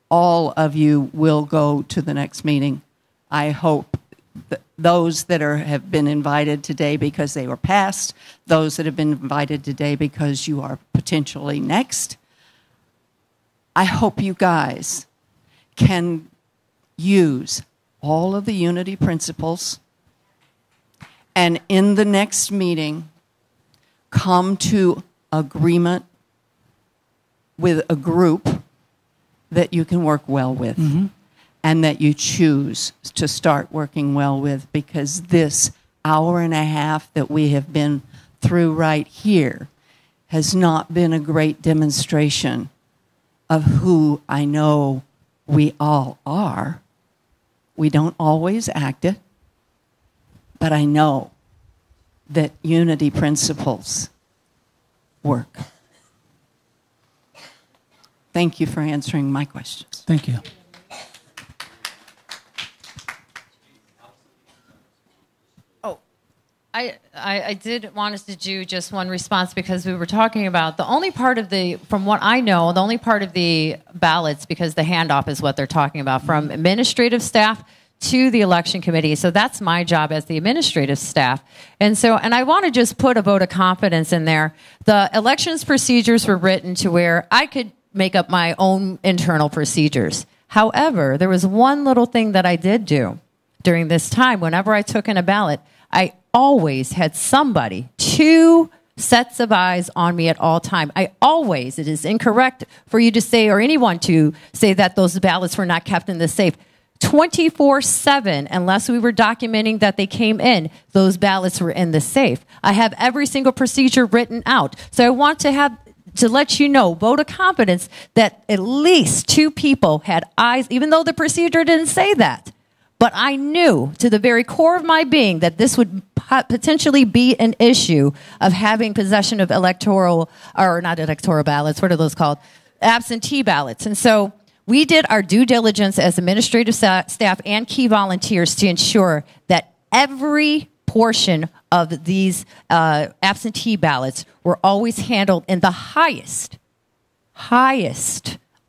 all of you will go to the next meeting. I hope that those that have been invited today because they were past, those that have been invited today because you are potentially next, I hope you guys can use all of the unity principles and in the next meeting come to agreement with a group that you can work well with and that you choose to start working well with, because this hour and a half that we have been through right here has not been a great demonstration of who I know we all are. We don't always act it, but I know that unity principles work. Thank you for answering my questions. Thank you. I did want us to do just one response, because we were talking about the only part of the, from what I know, the only part of the ballots, because the handoff is what they're talking about, from administrative staff to the election committee. So that's my job as the administrative staff. And I want to just put a vote of confidence in there. The elections procedures were written to where I could make up my own internal procedures. However, there was one little thing that I did do during this time. Whenever I took in a ballot, I always had somebody, 2 sets of eyes on me at all time. It is incorrect for you to say, or anyone to say, that those ballots were not kept in the safe. 24/7, unless we were documenting that they came in, those ballots were in the safe. I have every single procedure written out. So I want to let you know, vote of confidence, that at least 2 people had eyes, even though the procedure didn't say that. But I knew to the very core of my being that this would potentially be an issue of having possession of not electoral ballots, what are those called? Absentee ballots. And so we did our due diligence as administrative staff and key volunteers to ensure that every portion of these absentee ballots were always handled in the highest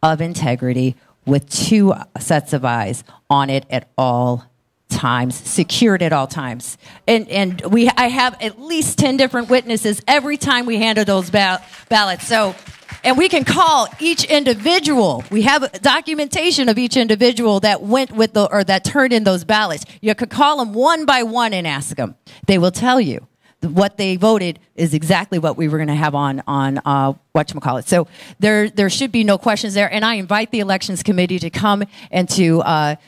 of integrity, with 2 sets of eyes on it at all times, secured at all times. And I have at least 10 different witnesses every time we handle those ballots. So, and we can call each individual. We have documentation of each individual that went with that turned in those ballots. You could call them one by one and ask them. They will tell you what they voted is exactly what we were going to have on whatchamacallit. So there should be no questions there. And I invite the elections committee to come and to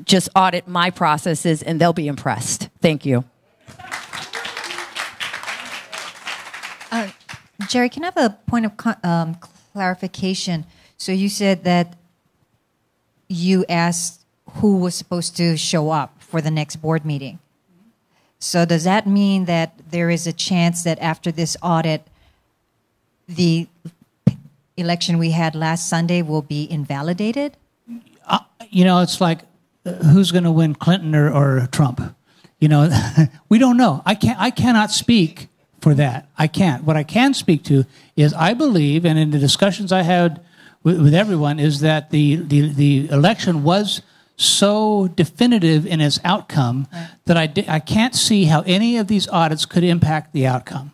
just audit my processes, and they'll be impressed. Thank you. Jerry, can I have a point of clarification? So you said that you asked who was supposed to show up for the next board meeting. So does that mean that there is a chance that after this audit, the election we had last Sunday will be invalidated? It's like, who's going to win, Clinton or Trump? We don't know. I cannot speak for that. I can't. What I can speak to is I believe, and in the discussions I had with everyone, is that the election was so definitive in its outcome that I can't see how any of these audits could impact the outcome.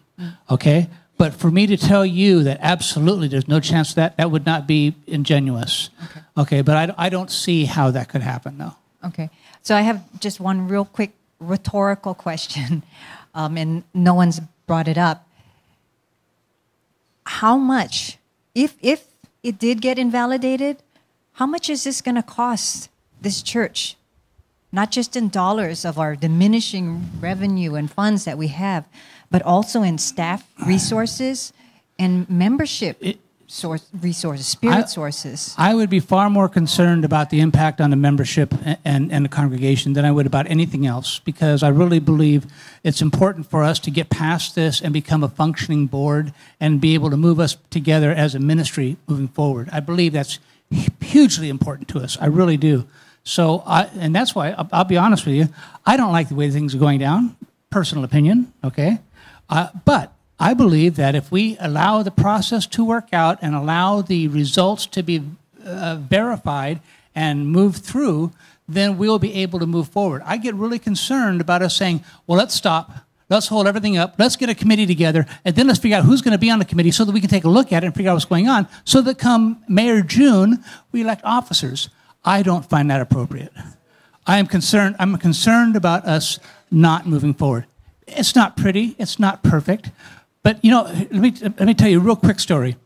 Okay? But for me to tell you that absolutely there's no chance that would not be ingenuous. Okay, but I don't see how that could happen, though. Okay. So I have just one real quick rhetorical question, and no one's brought it up. How much, if it did get invalidated, how much is this going to cost this church? Not just in dollars of our diminishing revenue and funds that we have, but also in staff resources and membership resources, spirit sources. I would be far more concerned about the impact on the membership and the congregation than I would about anything else, because I really believe it's important for us to get past this and become a functioning board and be able to move us together as a ministry moving forward. I believe that's hugely important to us. I really do. So, and that's why, I'll be honest with you, I don't like the way things are going down, personal opinion, okay? But I believe that if we allow the process to work out and allow the results to be verified and move through, then we'll be able to move forward. I get really concerned about us saying, well, let's stop. Let's hold everything up. Let's get a committee together, and then let's figure out who's going to be on the committee so that we can take a look at it and figure out what's going on, so that come May or June, we elect officers. I don't find that appropriate. I'm concerned about us not moving forward. It's not pretty. It's not perfect. But, you know, let me tell you a real quick story.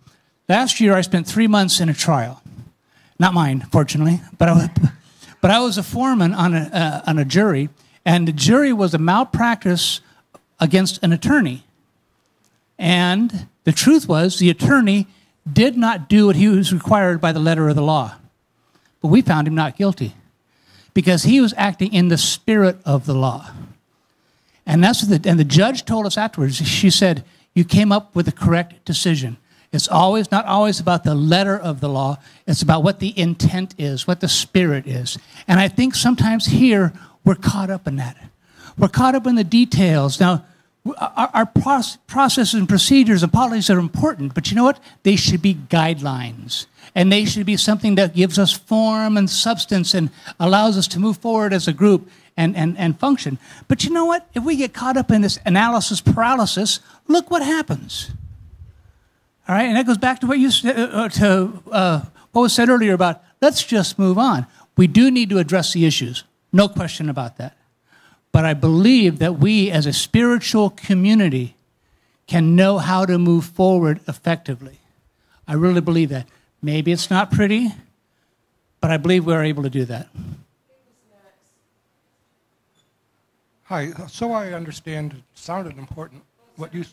Last year, I spent 3 months in a trial. Not mine, fortunately, but I was a foreman on a jury, and the jury was a malpractice against an attorney. And the truth was, the attorney did not do what he was required by the letter of the law. But we found him not guilty because he was acting in the spirit of the law. And the judge told us afterwards, she said, you came up with the correct decision. It's not always about the letter of the law. It's about what the intent is, what the spirit is. And I think sometimes here we're caught up in that. We're caught up in the details. Now, our processes and procedures and policies are important, but you know what? They should be guidelines. And they should be something that gives us form and substance and allows us to move forward as a group and function. But you know what? If we get caught up in this analysis paralysis, look what happens. All right, and that goes back to what what was said earlier about let's just move on. We do need to address the issues, no question about that. But I believe that we, as a spiritual community, can know how to move forward effectively. I really believe that. Maybe it's not pretty, but I believe we're able to do that. Hi, so I understand, it sounded important, what you...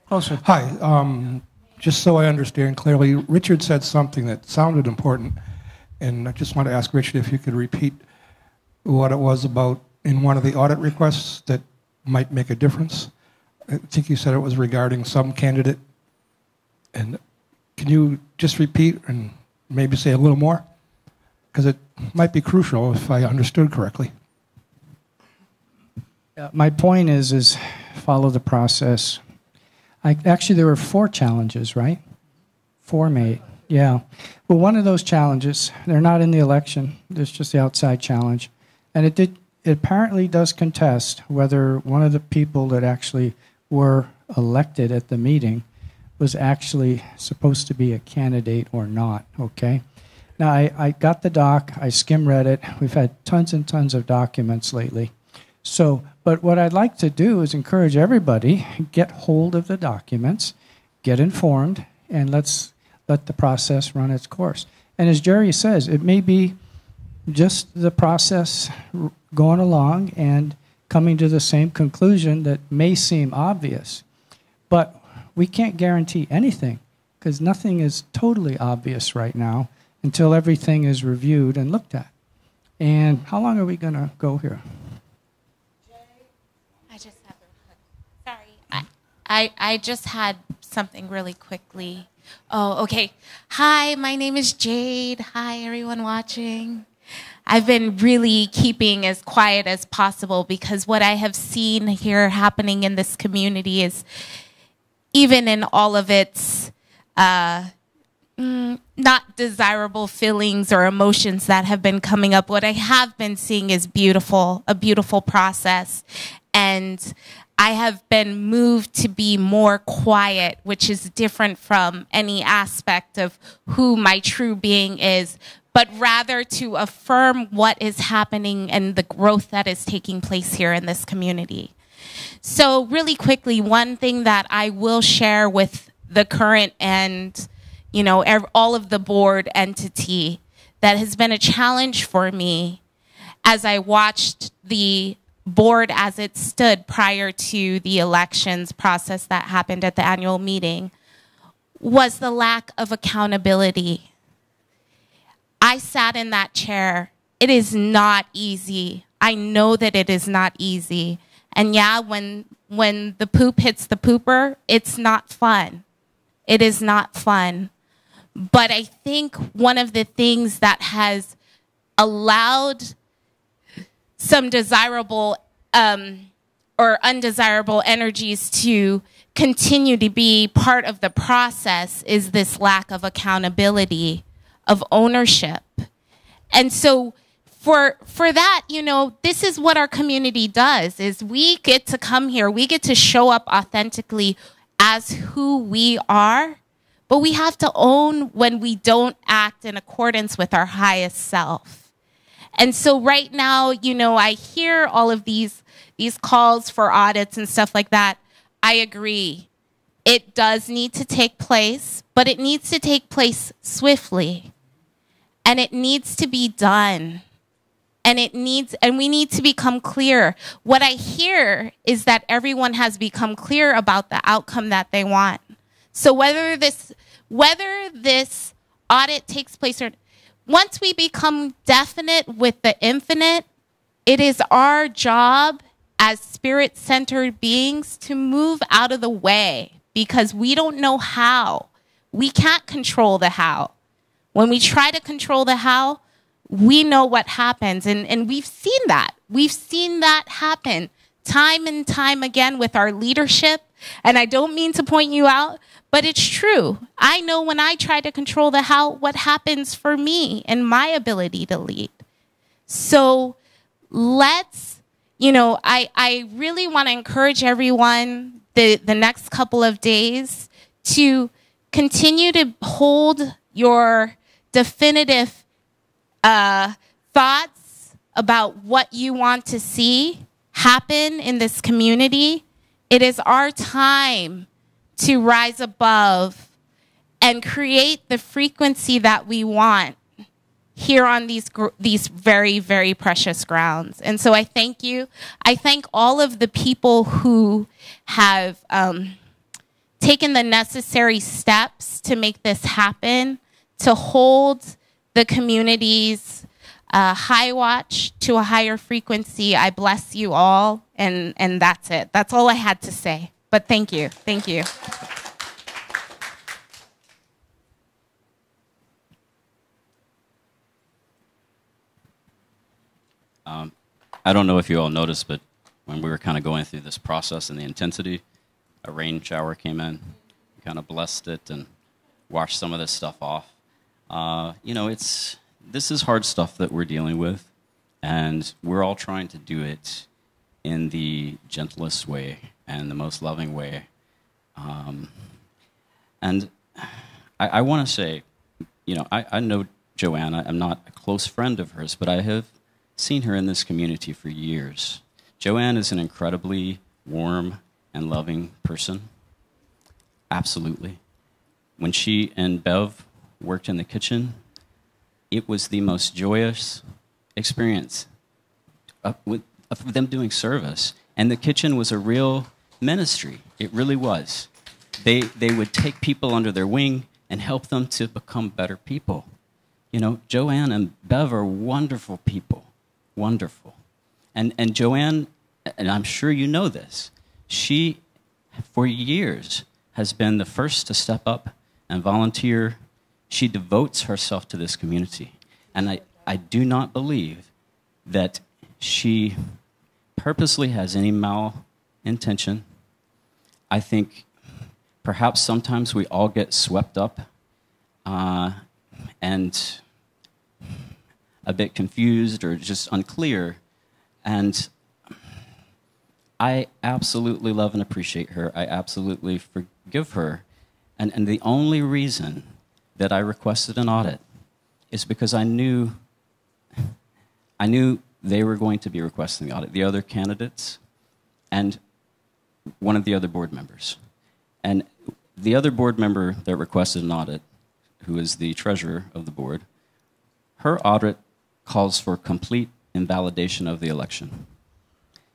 Closer. Hi, just so I understand clearly, Richard said something that sounded important, and I just want to ask Richard if you could repeat what it was about in one of the audit requests that might make a difference. I think you said it was regarding some candidate, and can you just repeat and maybe say a little more? Because it might be crucial if I understood correctly. My point is follow the process. Actually, there were 4 challenges, right? 4 made, yeah. Well, one of those challenges, they're not in the election. It's just the outside challenge. And it apparently does contest whether one of the people that actually were elected at the meeting was actually supposed to be a candidate or not, okay? Now, I got the doc. I skim-read it. We've had tons and tons of documents lately. So, but what I'd like to do is encourage everybody, get hold of the documents, get informed, and let's let the process run its course. And as Jerry says, it may be just the process going along and coming to the same conclusion that may seem obvious. But we can't guarantee anything because nothing is totally obvious right now until everything is reviewed and looked at. And how long are we going to go here? I just had something really quickly. Oh, okay. Hi, my name is Jade. Hi, everyone watching. I've been really keeping as quiet as possible because what I have seen here happening in this community is, even in all of its not desirable feelings or emotions that have been coming up, what I have been seeing is a beautiful process. And I have been moved to be more quiet, which is different from any aspect of who my true being is, but rather to affirm what is happening and the growth that is taking place here in this community. So really quickly, one thing that I will share with the current and, you know, all of the board entity that has been a challenge for me as I watched the board as it stood prior to the elections process that happened at the annual meeting was the lack of accountability. I sat in that chair. It is not easy. I know that it is not easy. And yeah, when the poop hits the pooper, it's not fun. It is not fun. But I think one of the things that has allowed some desirable or undesirable energies to continue to be part of the process is this lack of accountability, of ownership. And so for that, you know, this is what our community does, is we get to come here, we get to show up authentically as who we are, but we have to own when we don't act in accordance with our highest self. And so right now, you know, I hear all of these calls for audits and stuff like that. I agree. It does need to take place, but it needs to take place swiftly. And it needs to be done. And we need to become clear. What I hear is that everyone has become clear about the outcome that they want. So whether this audit takes place or once we become definite with the infinite, it is our job as spirit-centered beings to move out of the way, because we don't know how. We can't control the how. When we try to control the how, we know what happens. And we've seen that. We've seen that happen time and time again with our leadership. And I don't mean to point you out, but it's true. I know when I try to control the how, what happens for me and my ability to lead. So let's, you know, I really want to encourage everyone the next couple of days to continue to hold your definitive thoughts about what you want to see happen in this community. It is our time to rise above and create the frequency that we want here on these very, very precious grounds. And so I thank you. I thank all of the people who have taken the necessary steps to make this happen, to hold the community's high watch to a higher frequency. I bless you all, and that's it. That's all I had to say. But thank you. Thank you. I don't know if you all noticed, but when we were kind of going through this process and the intensity, a rain shower came in, kind of blessed it and washed some of this stuff off. You know, this is hard stuff that we're dealing with, and we're all trying to do it in the gentlest way and the most loving way. And I want to say, you know, I know Joanna. I'm not a close friend of hers, but I have seen her in this community for years. Joanne is an incredibly warm and loving person. Absolutely. When she and Bev worked in the kitchen, it was the most joyous experience of them doing service. And the kitchen was a real ministry. It really was. They would take people under their wing and help them to become better people. You know, Joanne and Bev are wonderful people. Wonderful. And Joanne, and I'm sure you know this, she, for years, has been the first to step up and volunteer. She devotes herself to this community. And I do not believe that she purposely has any malintention. I think perhaps sometimes we all get swept up and a bit confused or just unclear. And I absolutely love and appreciate her. I absolutely forgive her. And the only reason that I requested an audit is because I knew they were going to be requesting the audit, the other candidates and one of the other board members. And the other board member that requested an audit, who is the treasurer of the board, her audit calls for complete invalidation of the election,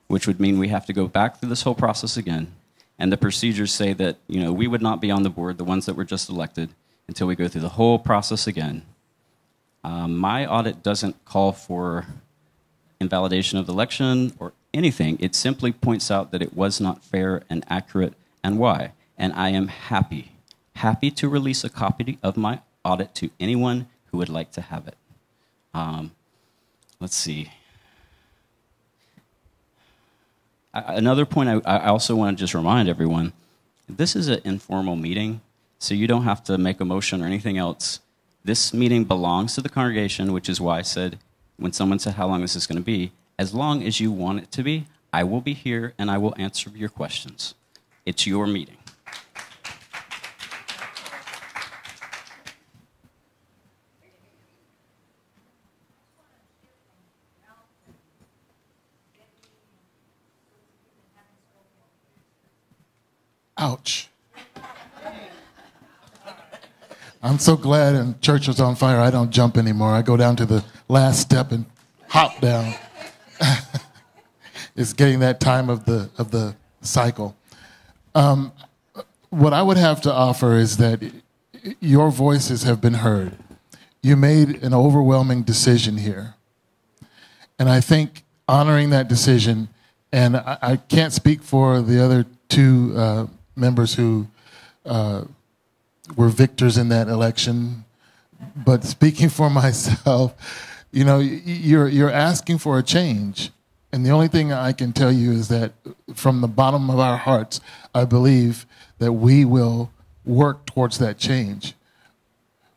which would mean we have to go back through this whole process again. And the procedures say that, you know, we would not be on the board, the ones that were just elected, until we go through the whole process again. My audit doesn't call for invalidation of the election or anything. It simply points out that it was not fair and accurate and why. And I am happy to release a copy of my audit to anyone who would like to have it. let's see. Another point I also want to just remind everyone, this is an informal meeting, so you don't have to make a motion or anything else. This meeting belongs to the congregation, which is why I said, when someone said how long this is going to be, as long as you want it to be, I will be here and I will answer your questions. It's your meeting. Ouch. I'm so glad and church was on fire, I don't jump anymore. I go down to the last step and hop down. It's getting that time of the cycle. What I would have to offer is that your voices have been heard. You made an overwhelming decision here. And I think honoring that decision, and I can't speak for the other two members who were victors in that election, but speaking for myself, you know, you're asking for a change. And the only thing I can tell you is that from the bottom of our hearts, I believe that we will work towards that change.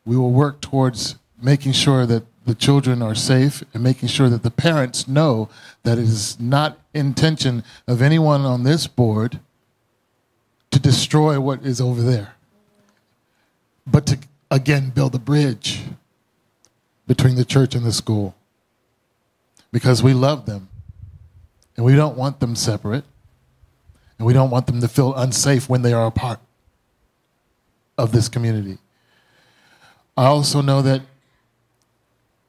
We will work towards making sure that the children are safe and making sure that the parents know that it is not intention of anyone on this board to destroy what is over there, but to, again, build a bridge between the church and the school, because we love them and we don't want them separate, and we don't want them to feel unsafe when they are a part of this community. I also know that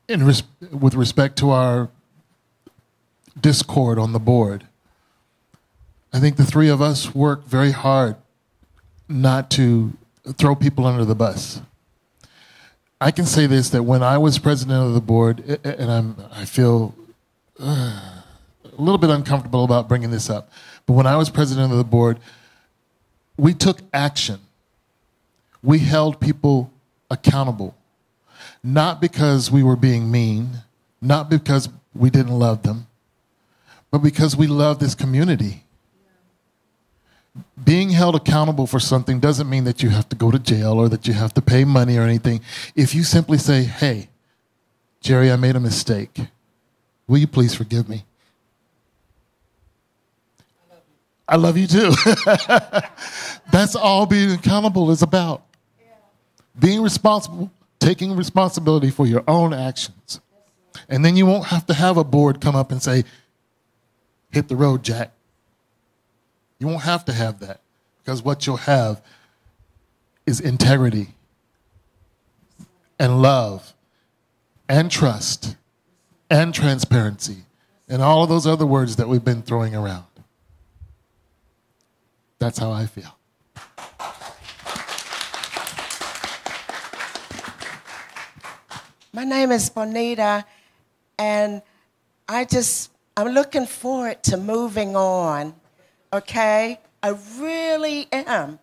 with respect to our discord on the board, I think the three of us work very hard not to throw people under the bus. I can say this, that when I was president of the board, and I feel a little bit uncomfortable about bringing this up, but when I was president of the board, we took action. We held people accountable, not because we were being mean, not because we didn't love them, but because we love this community. Being held accountable for something doesn't mean that you have to go to jail or that you have to pay money or anything. If you simply say, hey, Jerry, I made a mistake. Will you please forgive me? I love you too. That's all being accountable is about. Being responsible, taking responsibility for your own actions. And then you won't have to have a board come up and say, hit the road, Jack. You won't have to have that, because what you'll have is integrity and love and trust and transparency and all of those other words that we've been throwing around. That's how I feel. My name is Bonita, and I'm looking forward to moving on. Okay, I really am.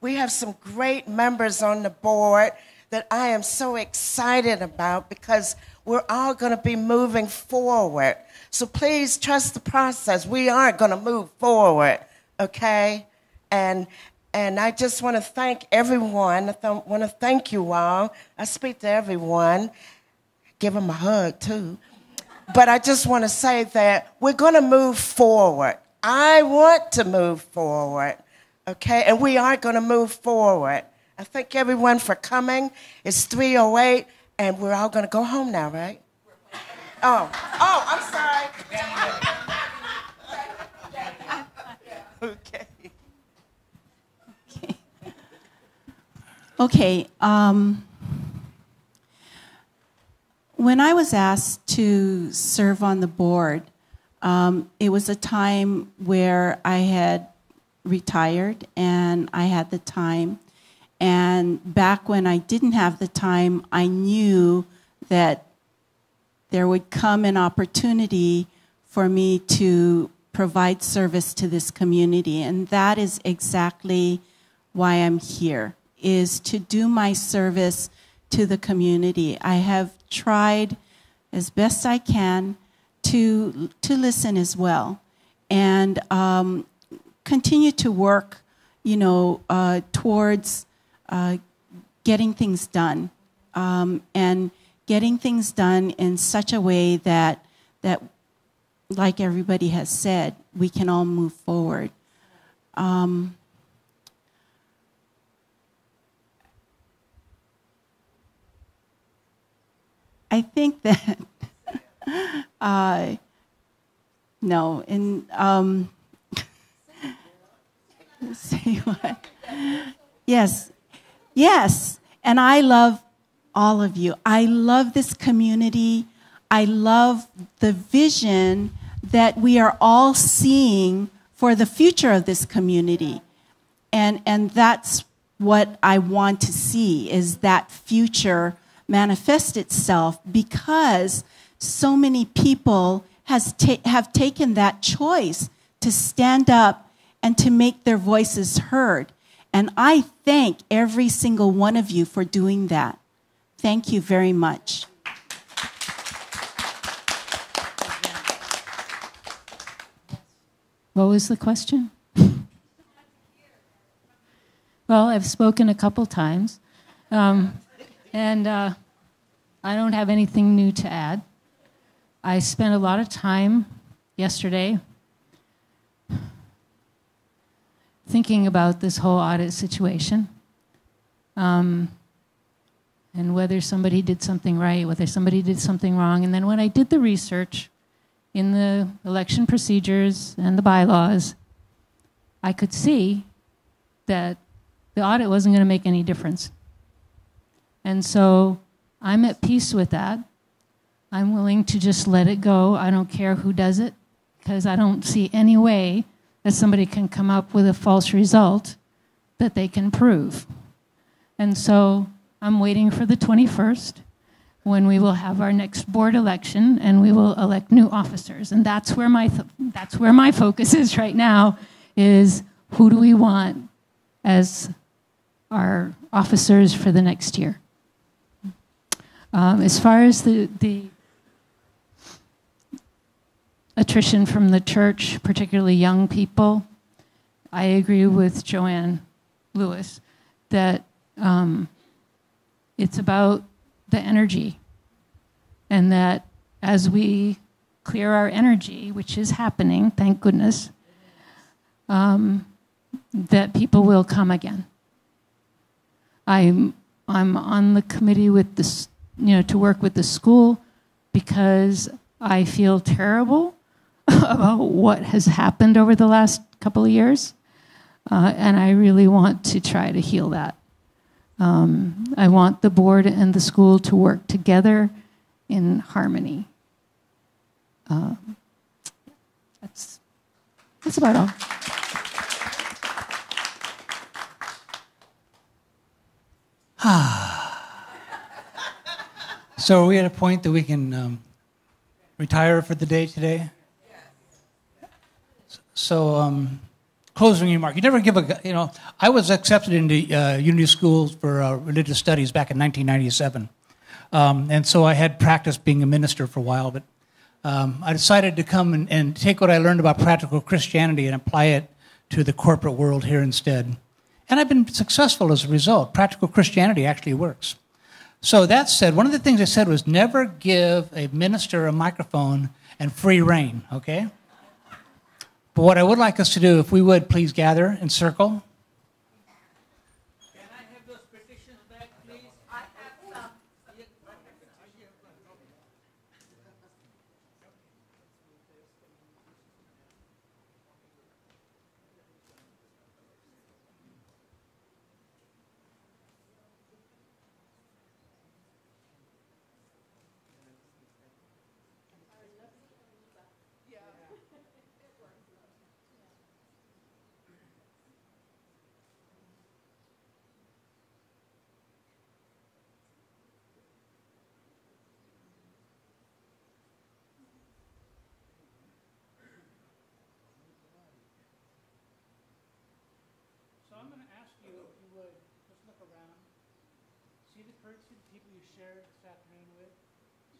We have some great members on the board that I am so excited about, because we're all going to be moving forward. So please trust the process. We are going to move forward, okay? And I just want to thank everyone. I want to thank you all. I speak to everyone. Give them a hug, too. But I just want to say that we're going to move forward. I want to move forward, okay? And we are going to move forward. I thank everyone for coming. It's 3:08, and we're all going to go home now, right? Oh, I'm sorry. Okay. Okay. When I was asked to serve on the board, it was a time where I had retired and I had the time. And back when I didn't have the time, I knew that there would come an opportunity for me to provide service to this community. And that is exactly why I'm here, is to do my service to the community. I have tried as best I can to listen as well, and continue to work, towards getting things done, and getting things done in such a way that like everybody has said, we can all move forward. I think that no, and say what? Yes, and I love all of you. I love this community. I love the vision that we are all seeing for the future of this community, and that's what I want to see, is that future manifest itself, because so many people have taken that choice to stand up and to make their voices heard. And I thank every single one of you for doing that. Thank you very much. What was the question? Well, I've spoken a couple times. And I don't have anything new to add. I spent a lot of time yesterday thinking about this whole audit situation, and whether somebody did something right, whether somebody did something wrong. And then when I did the research in the election procedures and the bylaws, I could see that the audit wasn't going to make any difference. And so I'm at peace with that. I'm willing to just let it go. I don't care who does it, because I don't see any way that somebody can come up with a false result that they can prove. And so I'm waiting for the 21st, when we will have our next board election and we will elect new officers. And that's where my focus is right now, is who do we want as our officers for the next year. As far as the attrition from the church, particularly young people, I agree with Joanne Lewis that it's about the energy, and that as we clear our energy, which is happening, thank goodness, that people will come again. I'm on the committee with this, to work with the school, because I feel terrible about what has happened over the last couple of years, and I really want to try to heal that. I want the board and the school to work together in harmony. That's about all. So are we at a point that we can retire for the day today? So closing remark. You never give I was accepted into Unity Schools for religious studies back in 1997. And so I had practiced being a minister for a while, but I decided to come and take what I learned about practical Christianity and apply it to the corporate world here instead. And I've been successful as a result. Practical Christianity actually works. So that said, one of the things I said was never give a minister a microphone and free rein, okay? But what I would like us to do, if we would please gather in circle.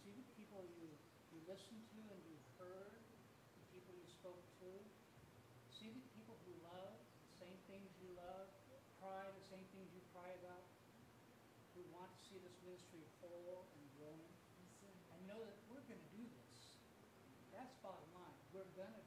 See the people you listened to and you heard, the people you spoke to. See the people who love the same things you love, cry the same things you cry about, who want to see this ministry whole and growing. And know that we're going to do this. That's bottom line. We're going to